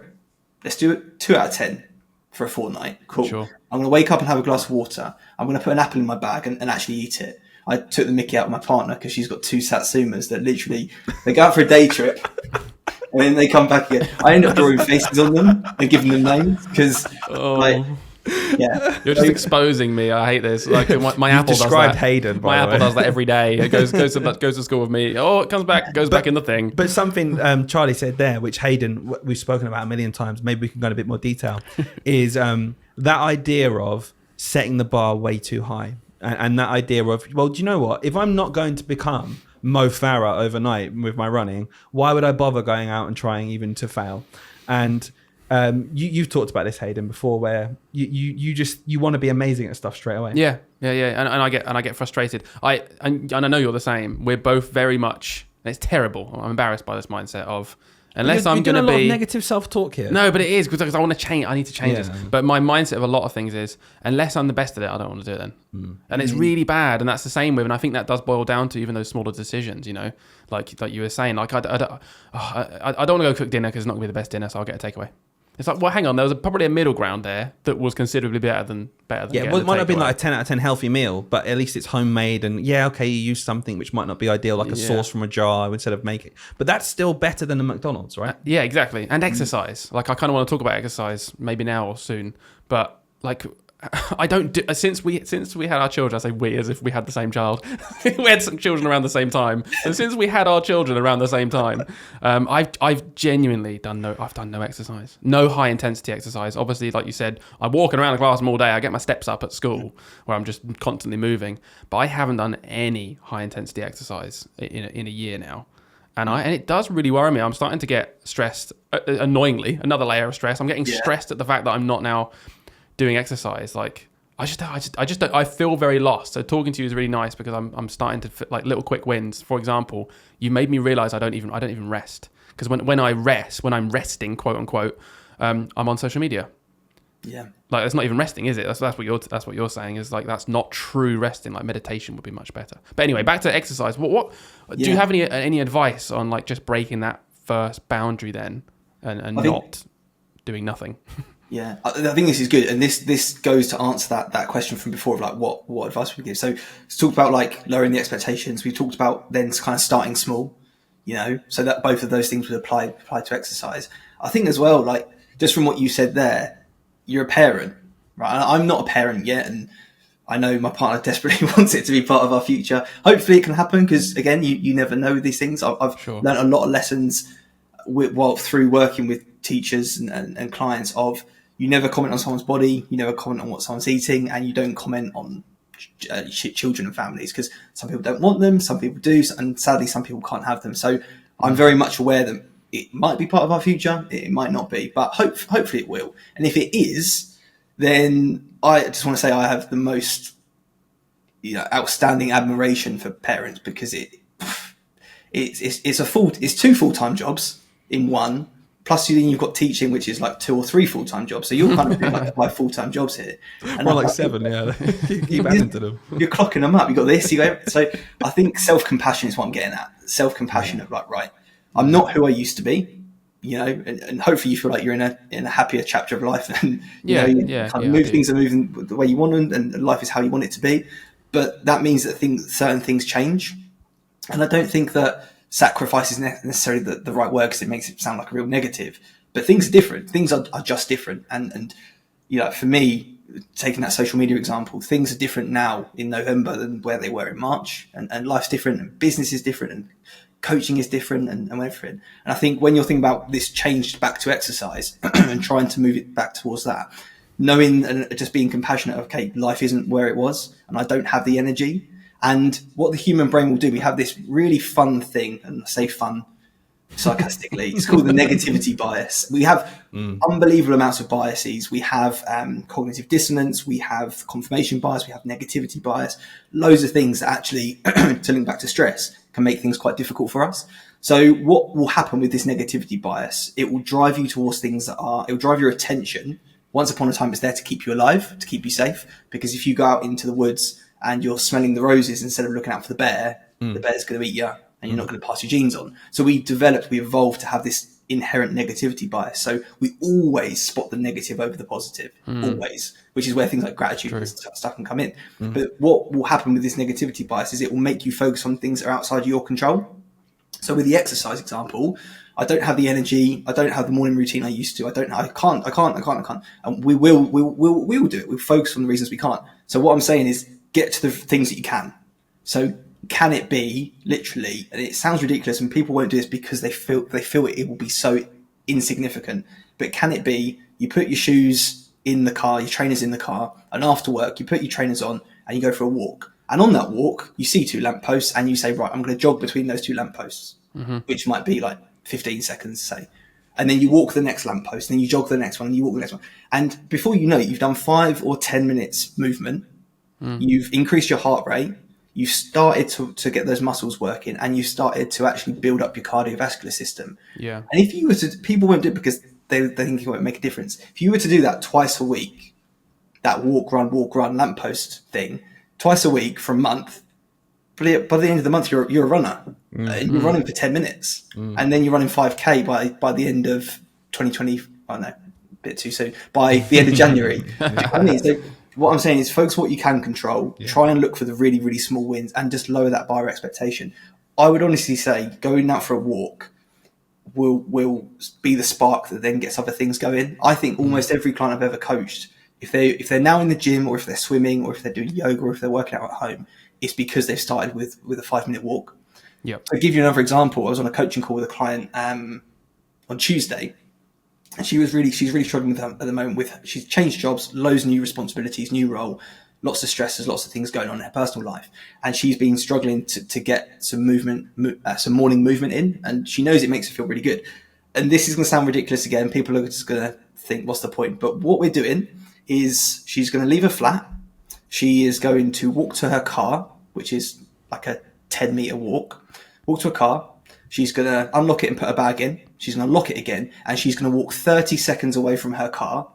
C: let's do it 2 out of 10 for a fortnight. Cool.
B: Sure.
C: I'm going to wake up and have a glass of water. I'm going to put an apple in my bag and actually eat it. I took the mickey out of my partner because she's got 2 Satsumas that literally, they go out for a day trip and then they come back again. I end up drawing faces on them and giving them names because
B: you're just exposing me. I hate this. Like my Apple
A: described
B: does that.
A: Hayden.
B: My Apple does that every day. It goes to school with me. Oh, it comes back, goes back in the thing.
A: But something Charlie said there, which Hayden, we've spoken about a million times, maybe we can go in a bit more detail, is that idea of setting the bar way too high, and that idea of, well, do you know what? If I'm not going to become Mo Farah overnight with my running, why would I bother going out and trying even to fail? And You've talked about this, Hayden, before, where you want to be amazing at stuff straight away.
B: Yeah. And I get frustrated. And I know you're the same. We're both very much. It's terrible. I'm embarrassed by this mindset of unless I'm going to be
A: a lot of negative self-talk here.
B: No, but it is because I want to change. I need to change
A: Yeah.
B: this. But my mindset of a lot of things is unless I'm the best at it, I don't want to do it then. And it's really bad. And that's the same with. And I think that does boil down to even those smaller decisions. You know, like you were saying. Like I don't want to go cook dinner because it's not going to be the best dinner, so I'll get a takeaway. It's like, well, hang on. There was probably a middle ground there that was considerably better than.
A: Yeah, it might not have been like a 10 out of 10 healthy meal, but at least it's homemade. And yeah, okay, you use something which might not be ideal, like a sauce from a jar instead of making. But that's still better than a McDonald's, right?
B: Yeah, exactly. And exercise. Like I kind of want to talk about exercise maybe now or soon, but like. I don't do since we had our children. I say we as if we had the same child. We had some children around the same time. And since we had our children around the same time, I've genuinely done no exercise, no high intensity exercise. Obviously, like you said, I'm walking around the classroom all day. I get my steps up at school where I'm just constantly moving. But I haven't done any high intensity exercise in a year now. And it does really worry me. I'm starting to get stressed. Annoyingly, another layer of stress. I'm getting stressed at the fact that I'm not now doing exercise. Like I just don't, I feel very lost. So talking to you is really nice because I'm starting to like little quick wins. For example, you made me realize I don't even rest, because when I'm resting, quote unquote, I'm on social media.
C: Yeah,
B: like it's not even resting, is it? That's what you're saying is like that's not true resting. Like meditation would be much better. But anyway, back to exercise. What do you have any advice on like just breaking that first boundary then and not doing nothing?
C: Yeah, I think this is good, and this goes to answer that question from before of like what advice we give. So let's talk about like lowering the expectations. We talked about then kind of starting small, you know, so that both of those things would apply to exercise. I think as well, like just from what you said there, you're a parent, right? I'm not a parent yet, and I know my partner desperately wants it to be part of our future. Hopefully, it can happen because again, you never know these things. I've learned a lot of lessons through working with teachers and clients of. You never comment on someone's body, you never comment on what someone's eating, and you don't comment on children and families because some people don't want them, some people do, and sadly some people can't have them. So I'm very much aware that it might be part of our future, it might not be, but hopefully it will. And if it is, then I just want to say I have the most outstanding admiration for parents because it's two full-time jobs in one. Plus, then you've got teaching, which is like 2 or 3 full-time jobs. So you're kind of doing like 5 full-time jobs here. And
A: more like 7, yeah. Keep adding to them.
C: You're clocking them up. You got this. So I think self-compassion is what I'm getting at. Self-compassion of like, right, I'm not who I used to be, you know, and hopefully you feel like you're in a happier chapter of life, and things are moving the way you want them, and life is how you want it to be. But that means that certain things change, and I don't think that sacrifice is necessarily the right word because it makes it sound like a real negative, but things are different. Things are just different. And you know, for me, taking that social media example, things are different now in November than where they were in March, and life's different, and business is different, and coaching is different, and everything. And I think when you're thinking about this change back to exercise and trying to move it back towards that, knowing and just being compassionate, okay, life isn't where it was, and I don't have the energy. And what the human brain will do, we have this really fun thing, and I say fun sarcastically, it's called the negativity bias. We have unbelievable amounts of biases. We have cognitive dissonance, we have confirmation bias, we have negativity bias, loads of things that actually, to link back to stress, can make things quite difficult for us. So what will happen with this negativity bias? It will drive you towards things it will drive your attention. Once upon a time, it's there to keep you alive, to keep you safe, because if you go out into the woods and you're smelling the roses instead of looking out for the bear's going to eat you, and you're not going to pass your genes on. So we evolved to have this inherent negativity bias. So we always spot the negative over the positive, always, which is where things like gratitude and stuff can come in. But what will happen with this negativity bias is it will make you focus on things that are outside of your control. So with the exercise example, I don't have the energy. I don't have the morning routine I used to. I can't. And we will do it. We'll focus on the reasons we can't. So what I'm saying is, get to the things that you can. So can it be literally, and it sounds ridiculous and people won't do this because they feel it will be so insignificant, but can it be you put your shoes in the car, your trainers in the car, and after work you put your trainers on and you go for a walk, and on that walk you see 2 lampposts and you say, right, I'm going to jog between those 2 lampposts, which might be like 15 seconds, say. And then you walk the next lamppost, and then you jog the next one, and you walk the next one. And before you know it, you've done 5 or 10 minutes movement. You've increased your heart rate. You've started to get those muscles working, and you've started to actually build up your cardiovascular system.
B: Yeah.
C: And if you were to, people won't do it because they think it won't make a difference. If you were to do that twice a week, that walk, run, lamppost thing, twice a week for a month, by the end of the month, you're a runner. And you're running for 10 minutes. And then you're running 5K by the end of 2020. Oh, no, a bit too soon. By the end of January. Do you know what I mean? So what I'm saying is focus what you can control. Yeah. Try and look for the really, really small wins and just lower that bar expectation. I would honestly say going out for a walk will be the spark that then gets other things going. I think almost every client I've ever coached, if they're now in the gym, or if they're swimming, or if they're doing yoga, or if they're working out at home, it's because they've started with a 5-minute walk.
B: Yeah.
C: I'll give you another example. I was on a coaching call with a client on Tuesday, and she's really struggling with at the moment. She's changed jobs, loads of new responsibilities, new role, lots of stresses, lots of things going on in her personal life, and she's been struggling to get some movement, some morning movement in, and she knows it makes her feel really good. And this is going to sound ridiculous again. People are just going to think, "What's the point?" But what we're doing is she's going to leave her flat. She is going to walk to her car, which is like a 10-meter walk. Walk to a car. She's going to unlock it and put her bag in. She's going to lock it again. And she's going to walk 30 seconds away from her car,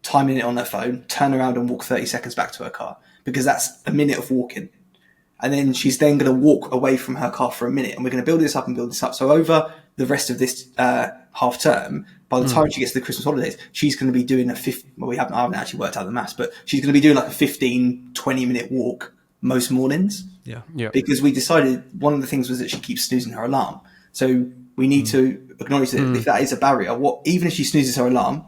C: timing it on her phone, turn around and walk 30 seconds back to her car, because that's a minute of walking. And then she's then going to walk away from her car for a minute. And we're going to build this up and build this up. So over the rest of this half term, by the time she gets to the Christmas holidays, she's going to be doing I haven't actually worked out the maths, but she's going to be doing like a 15, 20-minute walk most mornings.
B: Yeah.
C: Because we decided one of the things was that she keeps snoozing her alarm. So we need to acknowledge that if that is a barrier, even if she snoozes her alarm,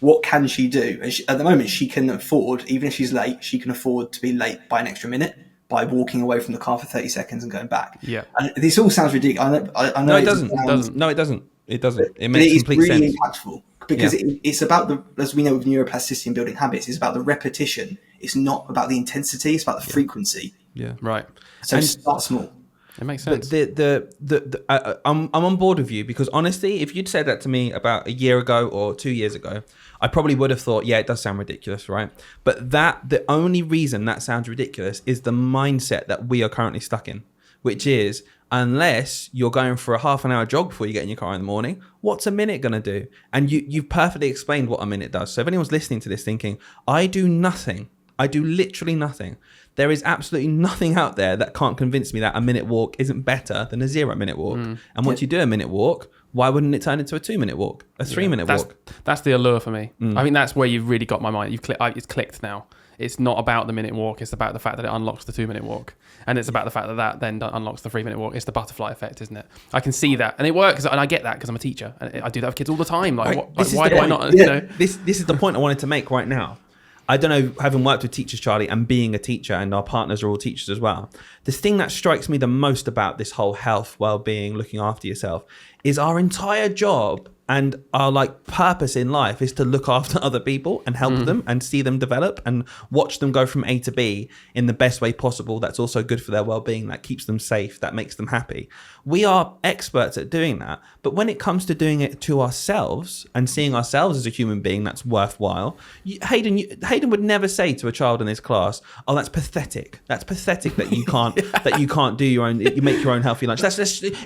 C: what can she do? And at the moment, she can afford, even if she's late, she can afford to be late by an extra minute by walking away from the car for 30 seconds and going back.
B: Yeah.
C: And this all sounds ridiculous. I know
A: no, it doesn't. No, it doesn't. It doesn't. It makes complete
C: really
A: sense.
C: Impactful because it's about as we know with neuroplasticity and building habits, it's about the repetition. It's not about the intensity. It's about the frequency.
A: Yeah.
B: Right.
C: So start small.
B: It makes sense.
A: I'm on board with you, because honestly, if you'd said that to me about a year ago or 2 years ago, I probably would have thought, yeah, it does sound ridiculous, right? But the only reason that sounds ridiculous is the mindset that we are currently stuck in, which is, unless you're going for a half an hour jog before you get in your car in the morning, what's a minute going to do? And you've perfectly explained what a minute does. So if anyone's listening to this thinking, I do literally nothing, there is absolutely nothing out there that can't convince me that a minute walk isn't better than a 0-minute walk. And once you do a minute walk, why wouldn't it turn into a 2-minute walk, a 3-minute walk? That's
B: the allure for me. I think that's where you've really got my mind. It's clicked now. It's not about the minute walk. It's about the fact that it unlocks the 2-minute walk. And it's about the fact that then unlocks the 3-minute walk. It's the butterfly effect, isn't it? I can see that. And it works. And I get that because I'm a teacher. And I do that with kids all the time. Why do I not?
A: Yeah. You know? This is the point I wanted to make right now. I don't know, having worked with teachers, Charlie, and being a teacher, and our partners are all teachers as well, the thing that strikes me the most about this whole health, well-being, looking after yourself, is our entire job and our purpose in life is to look after other people and help them and see them develop and watch them go from A to B in the best way possible. That's also good for their well-being, that keeps them safe, that makes them happy. We are experts at doing that. But when it comes to doing it to ourselves and seeing ourselves as a human being that's worthwhile, Hayden would never say to a child in his class, "Oh, that's pathetic. That's pathetic that you can't do your own. You make your own healthy lunch.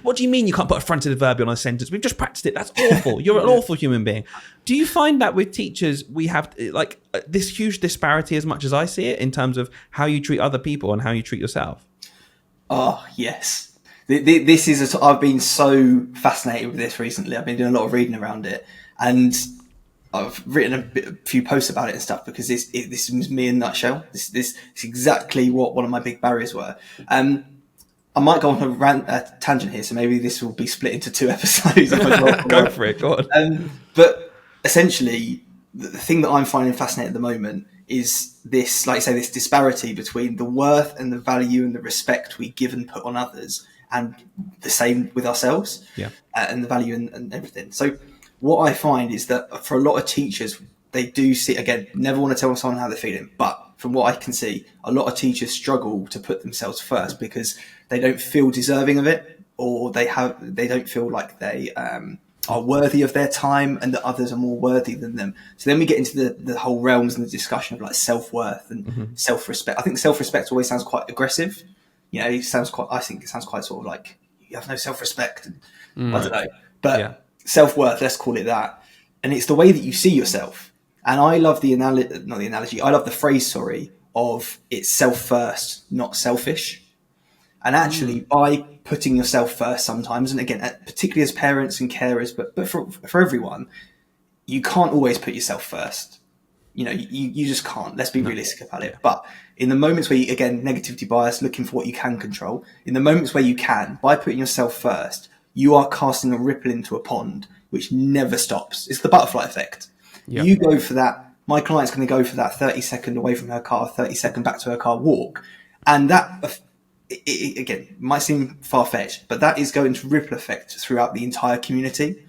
A: What do you mean you can't put a fronted verb on a sentence? We've just practiced it. That's awful. You're an awful human being." Do you find that with teachers we have this huge disparity, as much as I see it, in terms of how you treat other people and how you treat yourself?
C: Oh, yes. This is I've been so fascinated with this recently. I've been doing a lot of reading around it, and I've written a few posts about it and stuff, because this is me in a nutshell. This is exactly what one of my big barriers were. I might go on a tangent here, so maybe this will be split into 2 episodes. If I
A: go for it, go on.
C: But essentially, the thing that I'm finding fascinating at the moment is this, like I say, this disparity between the worth and the value and the respect we give and put on others, and the same with ourselves, and the value and everything. So what I find is that for a lot of teachers, they do see, again, never want to tell someone how they're feeling, but from what I can see, a lot of teachers struggle to put themselves first because they don't feel deserving of it, or they don't feel like they are worthy of their time and that others are more worthy than them. So then we get into the whole realms and the discussion of like self-worth and self-respect. I think self-respect always sounds quite aggressive. You know, I think it sounds quite sort of like you have no self-respect. And, I don't know. But self-worth, let's call it that. And it's the way that you see yourself. And I love I love the phrase, of it's self first, not selfish. And actually, by putting yourself first sometimes, and again, particularly as parents and carers, but for everyone, you can't always put yourself first. You know, you just can't. Let's be realistic about it. But in the moments where you, again, negativity bias, looking for what you can control, in the moments where you can, by putting yourself first, you are casting a ripple into a pond, which never stops. It's the butterfly effect. Yep. You go for that. My client's going to go for that 30-second away from her car, 30-second back to her car walk. And that, again, might seem far-fetched, but that is going to ripple effect throughout the entire community.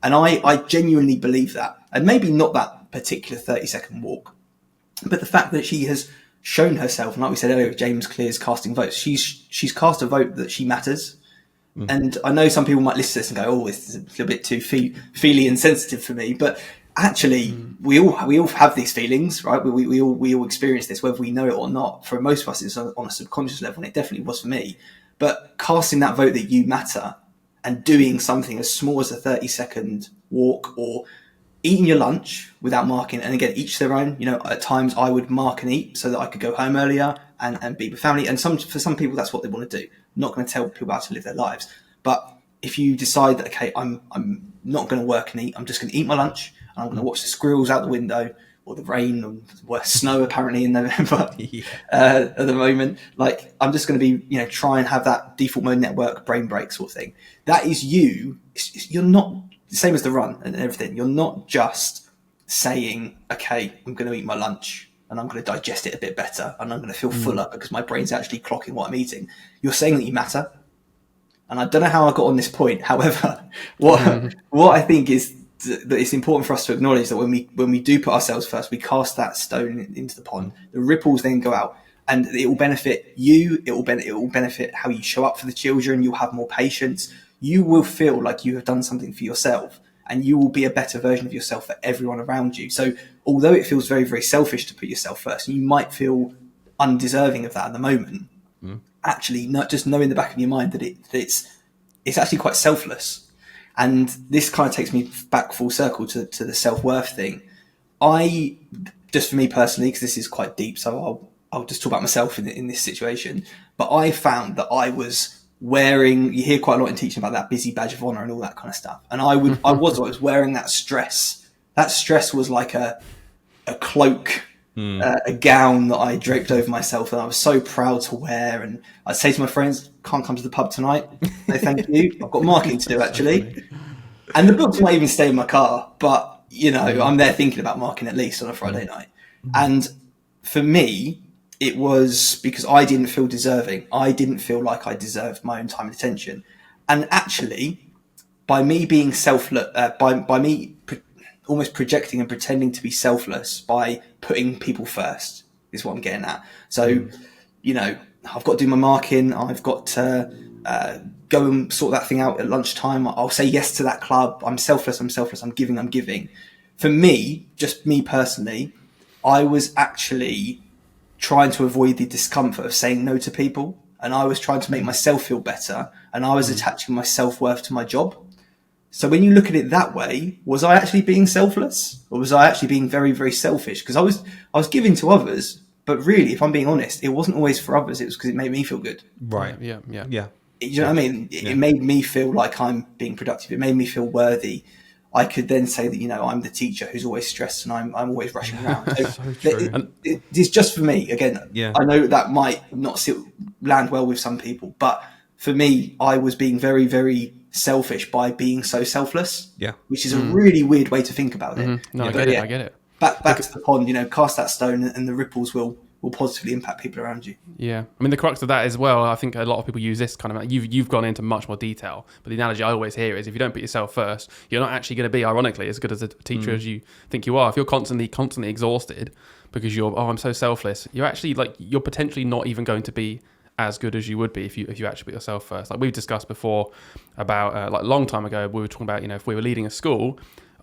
C: And I genuinely believe that. And maybe not that particular 30-second walk, but the fact that she has shown herself, and like we said earlier, James Clear's casting votes, she's cast a vote that she matters. And I know some people might listen to this and go, "Oh, it's a little bit too feely and sensitive for me." But actually, we all have these feelings, right? We all experience this, whether we know it or not. For most of us, it's on a subconscious level, and it definitely was for me. But casting that vote that you matter and doing something as small as a 30-second walk or eating your lunch without marking, and again, each their own. You know, at times I would mark and eat so that I could go home earlier and be with family. And for some people, that's what they want to do. I'm not going to tell people how to live their lives. But if you decide that, okay, I'm not going to work and eat, I'm just going to eat my lunch, and I'm going to watch the squirrels out the window, or the rain, or snow apparently in November at the moment. Like, I'm just going to be, you know, try and have that default mode network brain break sort of thing. That is you. You're not the same as the run and everything. You're not just saying, okay, I'm going to eat my lunch and I'm going to digest it a bit better and I'm going to feel fuller because my brain's actually clocking what I'm eating. You're saying that you matter. And I don't know how I got on this point. However, what I think is that it's important for us to acknowledge that when we do put ourselves first, we cast that stone into the pond. The ripples then go out, and it will benefit you. It will benefit how you show up for the children. You'll have more patience. You will feel like you have done something for yourself, and you will be a better version of yourself for everyone around you. So, although it feels very, very selfish to put yourself first, and you might feel undeserving of that at the moment. Actually, not just know in the back of your mind that it's actually quite selfless. And this kind of takes me back full circle to the self-worth thing. Just for me personally, because this is quite deep, so I'll just talk about myself in this situation. But I found that I was wearing, you hear quite a lot in teaching about that busy badge of honor and all that kind of stuff. And I was wearing that stress. That stress was like a cloak, a gown that I draped over myself, and I was so proud to wear. And I'd say to my friends, "Can't come to the pub tonight. No, thank you. I've got marking to do, actually." And the books might even stay in my car, but you know, I'm there thinking about marking at least on a Friday night. And for me, it was because I didn't feel deserving. I didn't feel like I deserved my own time and attention. And actually, by me being by me almost projecting and pretending to be selfless by putting people first is what I'm getting at. So, you know, I've got to do my marking. I've got to go and sort that thing out at lunchtime. I'll say yes to that club. I'm selfless. I'm giving. For me, just me personally, I was actually trying to avoid the discomfort of saying no to people. And I was trying to make myself feel better. And I was attaching my self-worth to my job. So when you look at it that way, was I actually being selfless, or was I actually being very, very selfish? Because I was giving to others, but really, if I'm being honest, it wasn't always for others. It was because it made me feel good.
B: Right. Yeah.
C: You know what I mean? It made me feel like I'm being productive. It made me feel worthy. I could then say that, you know, I'm the teacher who's always stressed and I'm always rushing around. So true. It's just for me. Again, I know that might not land well with some people, but for me, I was being very, very selfish by being so selfless. Yeah, which is a really weird way to think about it.
B: No, I get it.
C: Back to the pond. You know, cast that stone, and the ripples will positively impact people around you.
B: Yeah, I mean the crux of that as well. I think a lot of people use this kind of. You've gone into much more detail, but the analogy I always hear is if you don't put yourself first, you're not actually going to be, ironically, as good as a teacher as you think you are. If you're constantly exhausted because I'm so selfless, you're actually you're potentially not even going to be as good as you would be if you actually put yourself first. Like we've discussed before about like a long time ago, we were talking about, if we were leading a school,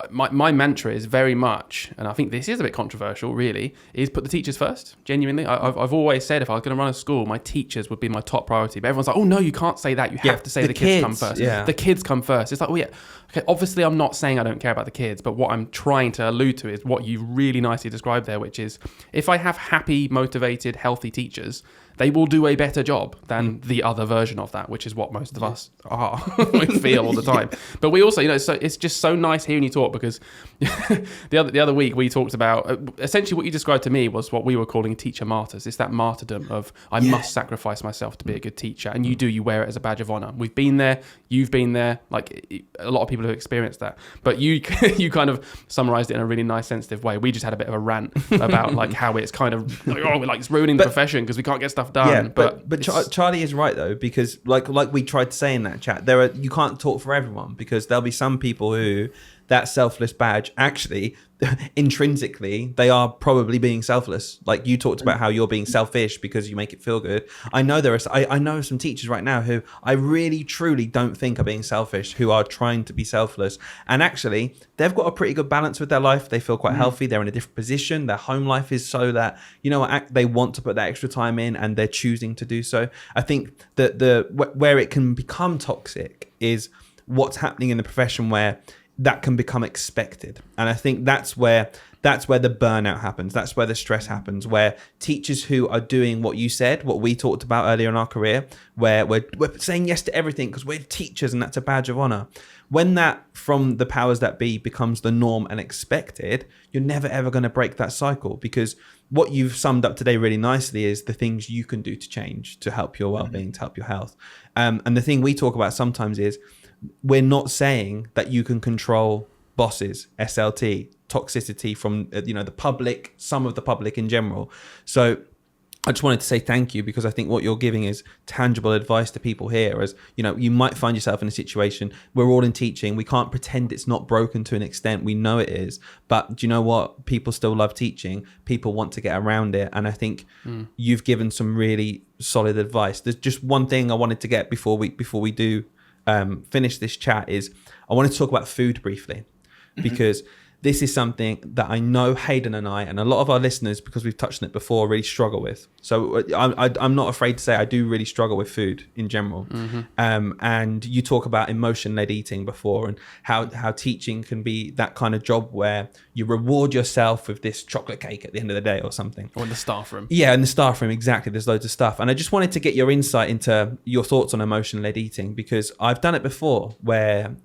B: my mantra is very much, and I think this is a bit controversial really, is put the teachers first. Genuinely, I've always said if I was going to run a school, my teachers would be my top priority. But everyone's like, oh no, you can't say that. You have to say the kids come first.
A: Yeah.
B: The kids come first. It's like, oh yeah, okay. Obviously, I'm not saying I don't care about the kids, but what I'm trying to allude to is what you really nicely described there, which is if I have happy, motivated, healthy teachers, they will do a better job than the other version of that, which is what most of us are. We feel all the time. But we also, so it's just so nice hearing you talk, because the other week we talked about essentially what you described to me was what we were calling teacher martyrs. It's that martyrdom of I must sacrifice myself to be a good teacher, and you wear it as a badge of honor. We've been there, you've been there, like a lot of people have experienced that. But you kind of summarized it in a really nice, sensitive way. We just had a bit of a rant about like how it's kind of like it's ruining the profession because we can't get stuff done.
A: Yeah, but Charlie is right though, because like we tried to say in that chat, you can't talk for everyone, because there'll be some people who that selfless badge actually intrinsically they are probably being selfless. Like you talked about how you're being selfish because you make it feel good. I know I know some teachers right now who I really truly don't think are being selfish, who are trying to be selfless, and actually they've got a pretty good balance with their life. They feel quite healthy. They're in a different position. Their home life is so that they want to put that extra time in, and they're choosing to do so. I think that where it can become toxic is what's happening in the profession, where that can become expected. And I think that's where the burnout happens. That's where the stress happens, where teachers who are doing what you said, what we talked about earlier in our career, where we're saying yes to everything because we're teachers and that's a badge of honor. When that from the powers that be becomes the norm and expected, you're never ever going to break that cycle, because what you've summed up today really nicely is the things you can do to change, to help your well-being, to help your health. And the thing we talk about sometimes is we're not saying that you can control bosses, SLT, toxicity from the public, some of the public in general. So I just wanted to say thank you, because I think what you're giving is tangible advice to people here. As you might find yourself in a situation, we're all in teaching, we can't pretend it's not broken to an extent, we know it is, but do you know what, people still love teaching, people want to get around it. And I think you've given some really solid advice. There's just one thing I wanted to get before we do finish this chat, is I wanted to talk about food briefly, because this is something that I know Hayden and I and a lot of our listeners, because we've touched on it before, really struggle with. So I'm not afraid to say I do really struggle with food in general. And you talk about emotion-led eating before, and how teaching can be that kind of job where you reward yourself with this chocolate cake at the end of the day or something.
B: Or in the staff room. Yeah,
A: in the staff room, exactly. There's loads of stuff. And I just wanted to get your insight into your thoughts on emotion-led eating, because I've done it before where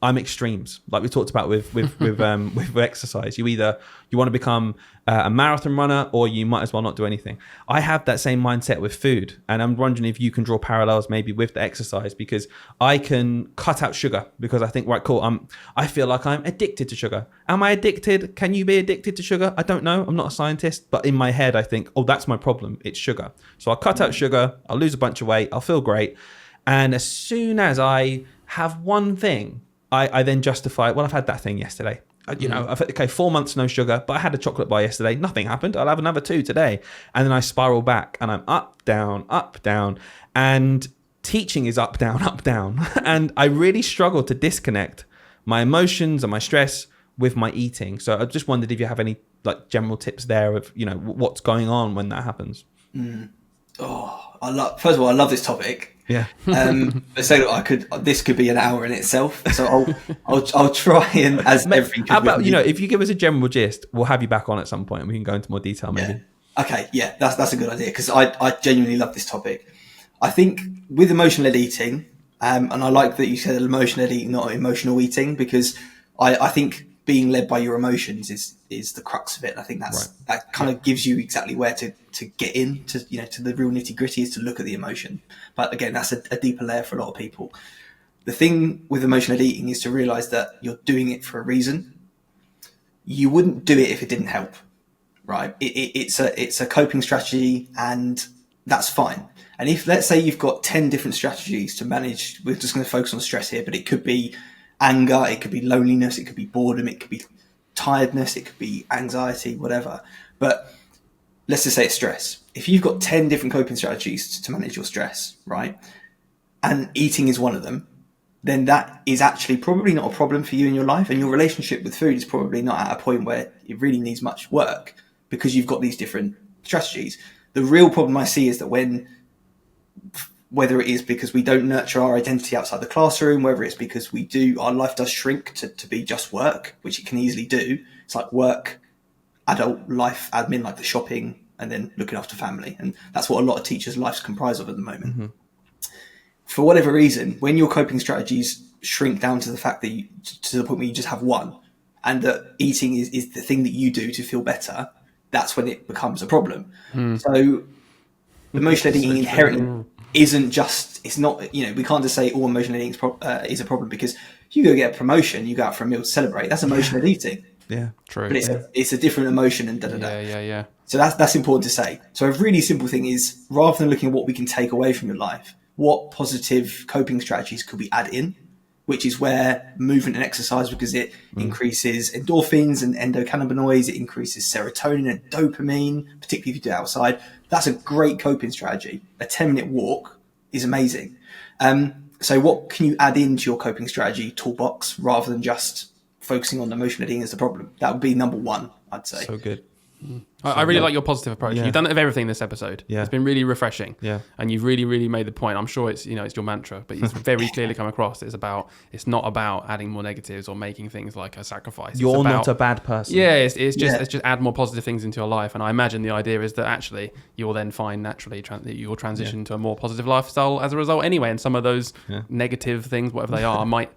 A: I'm extremes, like we talked about with exercise. You want to become a marathon runner, or you might as well not do anything. I have that same mindset with food, and I'm wondering if you can draw parallels maybe with the exercise, because I can cut out sugar because I think, right, cool, I feel like I'm addicted to sugar. Am I addicted? Can you be addicted to sugar? I don't know. I'm not a scientist, but in my head I think, oh, that's my problem. It's sugar. So I'll cut out sugar. I'll lose a bunch of weight. I'll feel great. And as soon as I have one thing, I then justify, well, I've had that thing yesterday. I've had, 4 months no sugar, but I had a chocolate bar yesterday. Nothing happened. I'll have another 2 today. And then I spiral back, and I'm up, down, up, down. And teaching is up, down, up, down. And I really struggle to disconnect my emotions and my stress with my eating. So I just wondered if you have any like general tips there of, what's going on when that happens.
C: First of all, I love this topic.
A: Yeah.
C: So this could be an hour in itself. So I'll try and, as everything.
A: How about, if you give us a general gist, we'll have you back on at some point and we can go into more detail maybe.
C: Yeah. Okay. Yeah, that's a good idea, because I genuinely love this topic. I think with emotion-led eating, and I like that you said emotion-led eating, not emotional eating, because I think being led by your emotions is the crux of it. I think that kind of gives you exactly where to get in to the real nitty gritty, is to look at the emotion. But again, that's a deeper layer for a lot of people. The thing with emotional eating is to realize that you're doing it for a reason. You wouldn't do it if it didn't help, right? It's a coping strategy, and that's fine. And if, let's say, you've got 10 different strategies to manage, we're just going to focus on stress here, but it could be anger, it could be loneliness, it could be boredom, it could be tiredness, it could be anxiety, whatever. But let's just say it's stress. If you've got 10 different coping strategies to manage your stress, right, and eating is one of them, then that is actually probably not a problem for you in your life, and your relationship with food is probably not at a point where it really needs much work because you've got these different strategies. The real problem I see is that whether it is because we don't nurture our identity outside the classroom, whether it's because our life does shrink to be just work, which it can easily do. It's like work, adult life, admin, like the shopping, and then looking after family. And that's what a lot of teachers' lives comprise of at the moment. Mm-hmm. For whatever reason, when your coping strategies shrink down to the fact that to the point where you just have one, and that eating is the thing that you do to feel better, that's when it becomes a problem. So emotional eating inherently isn't just, it's not, we can't just say all emotional eating is a problem, because you go get a promotion, you go out for a meal to celebrate, that's emotional eating.
A: Yeah,
B: true.
C: But it's a different emotion and
B: Yeah.
C: So that's important to say. So a really simple thing is, rather than looking at what we can take away from your life, what positive coping strategies could we add in? Which is where movement and exercise, because it increases endorphins and endocannabinoids, it increases serotonin and dopamine, particularly if you do it outside. That's a great coping strategy. A 10-minute walk is amazing. So what can you add into your coping strategy toolbox rather than just focusing on emotional eating as the problem? That would be number one, I'd say.
A: So good.
B: I really like your positive approach.
A: Yeah.
B: You've done it with everything this episode.
A: Yeah.
B: It's been really refreshing.
A: Yeah.
B: And you've really, really made the point. I'm sure it's your mantra, but it's very clearly come across. It's not about adding more negatives or making things like a sacrifice.
A: You're not a bad person.
B: Yeah, it's just add more positive things into your life. And I imagine the idea is that actually you'll then find naturally that you'll transition to a more positive lifestyle as a result anyway. And some of those negative things, whatever they are, might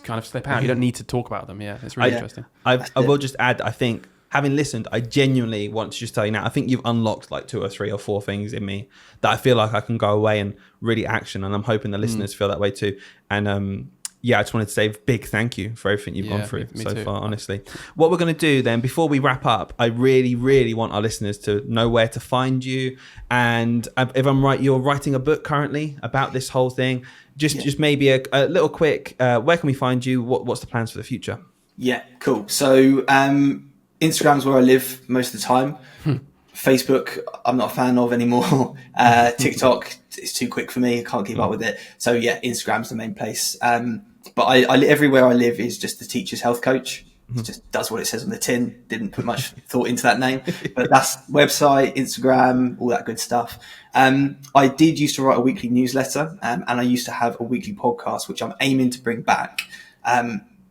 B: kind of slip out. You don't need to talk about them. Yeah, it's really interesting.
A: I will just add, I think, having listened, I genuinely want to just tell you now, I think you've unlocked like 2 or 3 or 4 things in me that I feel like I can go away and really action. And I'm hoping the listeners feel that way too. And I just wanted to say a big thank you for everything you've gone through so far, honestly. What we're going to do then, before we wrap up, I really, really want our listeners to know where to find you. And if I'm right, you're writing a book currently about this whole thing. Just maybe a little quick, where can we find you? What's the plans for the future?
C: Yeah, cool. So Instagram's where I live most of the time. Facebook, I'm not a fan of anymore. TikTok is too quick for me. I can't keep up with it. So yeah, Instagram's the main place. But I everywhere I live is just the teacher's health coach. It just does what it says on the tin. Didn't put much thought into that name, but that's website, Instagram, all that good stuff. I did used to write a weekly newsletter, and I used to have a weekly podcast, which I'm aiming to bring back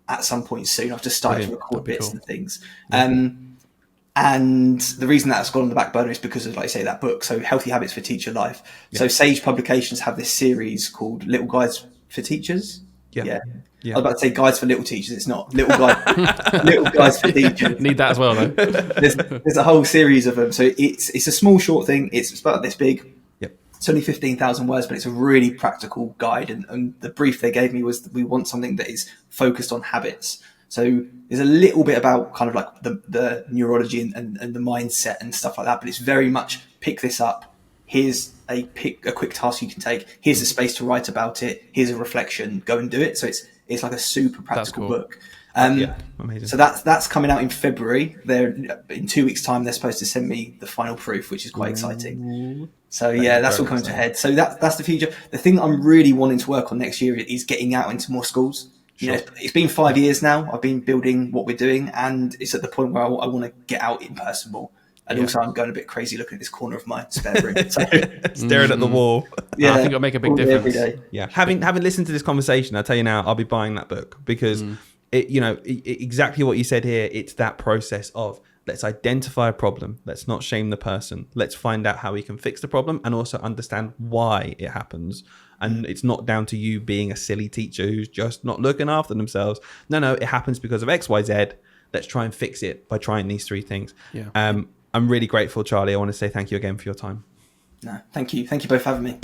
C: at some point soon. I've just started to record bits and things. And the reason that's gone on the back burner is because of, like I say, that book. So Healthy Habits for Teacher Life. Yeah. So Sage Publications have this series called Little Guides for Teachers. Yeah. I was about to say guides for little teachers. It's not. Little guides for teachers.
B: Need that as well, though.
C: There's a whole series of them. So it's a small, short thing. It's about this big.
A: Yep.
C: It's only 15,000 words, but it's a really practical guide. And the brief they gave me was that we want something that is focused on habits. So there's a little bit about kind of like the neurology and the mindset and stuff like that, but it's very much pick this up. Here's a quick task you can take. Here's a space to write about it. Here's a reflection. Go and do it. So it's like a super practical book.
A: Amazing.
C: So that's coming out in February. In 2 weeks' time, they're supposed to send me the final proof, which is quite exciting. So that's all coming to a head. So that's the future. The thing I'm really wanting to work on next year is getting out into more schools. You know, it's been 5 years now. I've been building what we're doing, and it's at the point where I want to get out in person more. And also, I'm going a bit crazy looking at this corner of my spare room, so.
A: Staring at the wall.
B: Yeah, I think it'll make a big difference.
C: Every day.
A: Yeah, having listened to this conversation, I'll tell you now, I'll be buying that book because exactly what you said here. It's that process of let's identify a problem. Let's not shame the person. Let's find out how we can fix the problem and also understand why it happens. And it's not down to you being a silly teacher who's just not looking after themselves. No, it happens because of X, Y, Z. Let's try and fix it by trying these 3 things.
B: Yeah.
A: I'm really grateful, Charlie. I want to say thank you again for your time.
C: No, thank you. Thank you both for having me.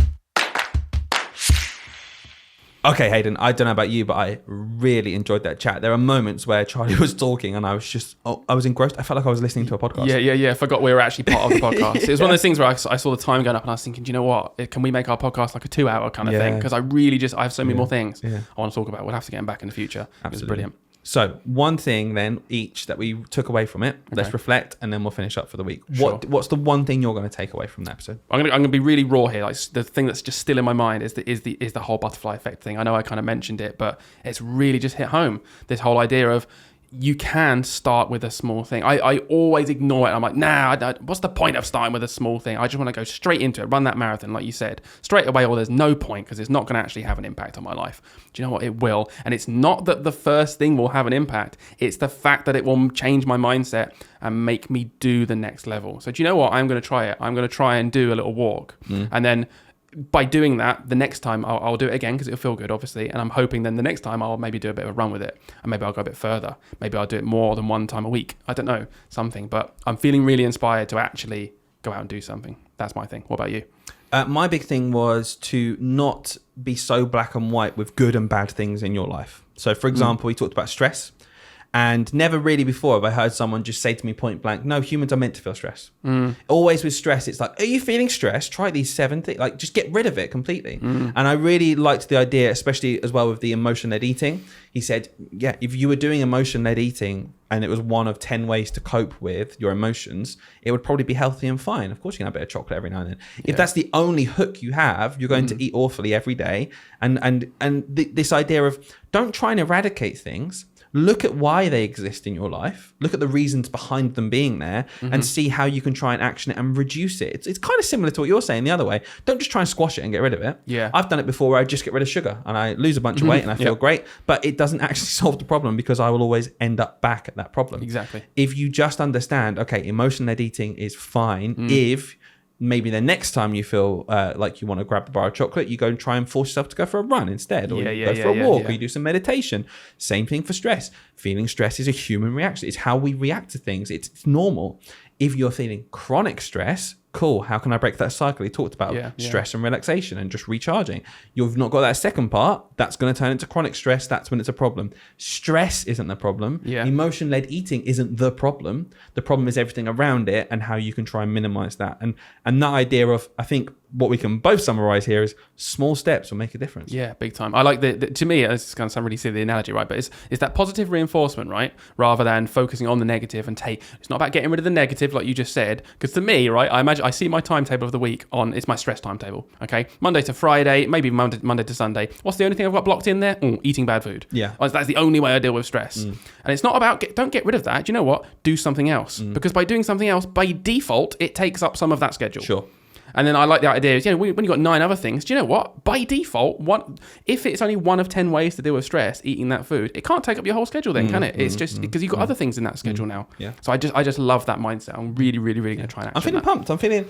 A: Okay, Hayden, I don't know about you, but I really enjoyed that chat. There are moments where Charlie was talking and I was just, I was engrossed. I felt like I was listening to a podcast.
B: Yeah. I forgot we were actually part of the podcast. It was one of those things where I saw the time going up and I was thinking, do you know what? Can we make our podcast like a 2-hour kind of thing? Because I have so many more things I want to talk about. We'll have to get him back in the future.
A: Absolutely.
B: It was brilliant.
A: So one thing then each that we took away from it. Let's reflect, and then we'll finish up for the week.
B: Sure.
A: What's the one thing you're going to take away from the episode?
B: I'm gonna be really raw here. Like the thing that's just still in my mind is the whole butterfly effect thing. I know I kind of mentioned it, but it's really just hit home. This whole idea of you can start with a small thing. I always ignore it. I'm like, nah, what's the point of starting with a small thing? I just want to go straight into it, run that marathon, like you said, straight away, or there's no point because it's not going to actually have an impact on my life. Do you know what? It will. And it's not that the first thing will have an impact. It's the fact that it will change my mindset and make me do the next level. So do you know what? I'm going to try it. I'm going to try and do a little walk. And then by doing that, the next time I'll do it again because it'll feel good, obviously. And I'm hoping then the next time I'll maybe do a bit of a run with it. And maybe I'll go a bit further. Maybe I'll do it more than one time a week. I don't know, something. But I'm feeling really inspired to actually go out and do something. That's my thing. What about you?
A: My big thing was to not be so black and white with good and bad things in your life. So, for example, we talked about stress. And never really before have I heard someone just say to me point blank, no, humans are meant to feel stress. Always with stress, it's like, are you feeling stressed? Try these 7 things. Like, just get rid of it completely. And I really liked the idea, especially as well with the emotion-led eating. He said, yeah, if you were doing emotion-led eating and it was one of 10 ways to cope with your emotions, it would probably be healthy and fine. Of course, you can have a bit of chocolate every now and then. If that's the only hook you have, you're going to eat awfully every day. And this idea of don't try and eradicate things. Look at why they exist in your life. Look at the reasons behind them being there and see how you can try and action it and reduce it. It's kind of similar to what you're saying the other way. Don't just try and squash it and get rid of it.
B: Yeah.
A: I've done it before where I just get rid of sugar and I lose a bunch of weight and I feel great, but it doesn't actually solve the problem because I will always end up back at that problem.
B: Exactly.
A: If you just understand, okay, emotion-led eating is fine if maybe the next time you feel like you want to grab a bar of chocolate, you go and try and force yourself to go for a run instead, or you go for a walk, or you do some meditation. Same thing for stress. Feeling stress is a human reaction. It's how we react to things. It's normal. If you're feeling chronic stress, cool. How can I break that cycle? He talked about stress and relaxation and just recharging. You've not got that second part. That's going to turn into chronic stress. That's when it's a problem. Stress isn't the problem.
B: Yeah.
A: Emotion-led eating isn't the problem. The problem is everything around it and how you can try and minimize that. And that idea of, I think what we can both summarize here is small steps will make a difference.
B: Yeah, big time. I like to me, it's going to sound really silly, the analogy, right? But it's that positive reinforcement, right? Rather than focusing on the negative and it's not about getting rid of the negative, like you just said. Because to me, right, I see my timetable of the week it's my stress timetable, okay? Monday to Friday, maybe Monday to Sunday. What's the only thing I've got blocked in there? Eating bad food.
A: Yeah.
B: That's the only way I deal with stress. And it's not about, don't get rid of that. Do you know what? Do something else. Because by doing something else, by default, it takes up some of that schedule.
A: Sure.
B: And then I like the idea is, when you've got 9 other things, do you know what? By default, if it's only one of 10 ways to deal with stress, eating that food, it can't take up your whole schedule then, can it? It's just because you've got other things in that schedule now.
A: Yeah.
B: So I just love that mindset. I'm really, really, really going to try and action
A: I'm feeling pumped. I'm feeling,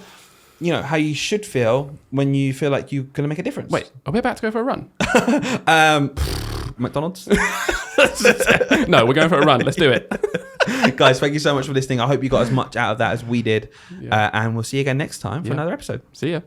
A: how you should feel when you feel like you're going to make a difference.
B: Wait, are we about to go for a run?
A: McDonald's?
B: No, we're going for a run. Let's do it.
A: Guys, thank you so much for listening. I hope you got as much out of that as we did. And we'll see you again next time for another episode.
B: See ya.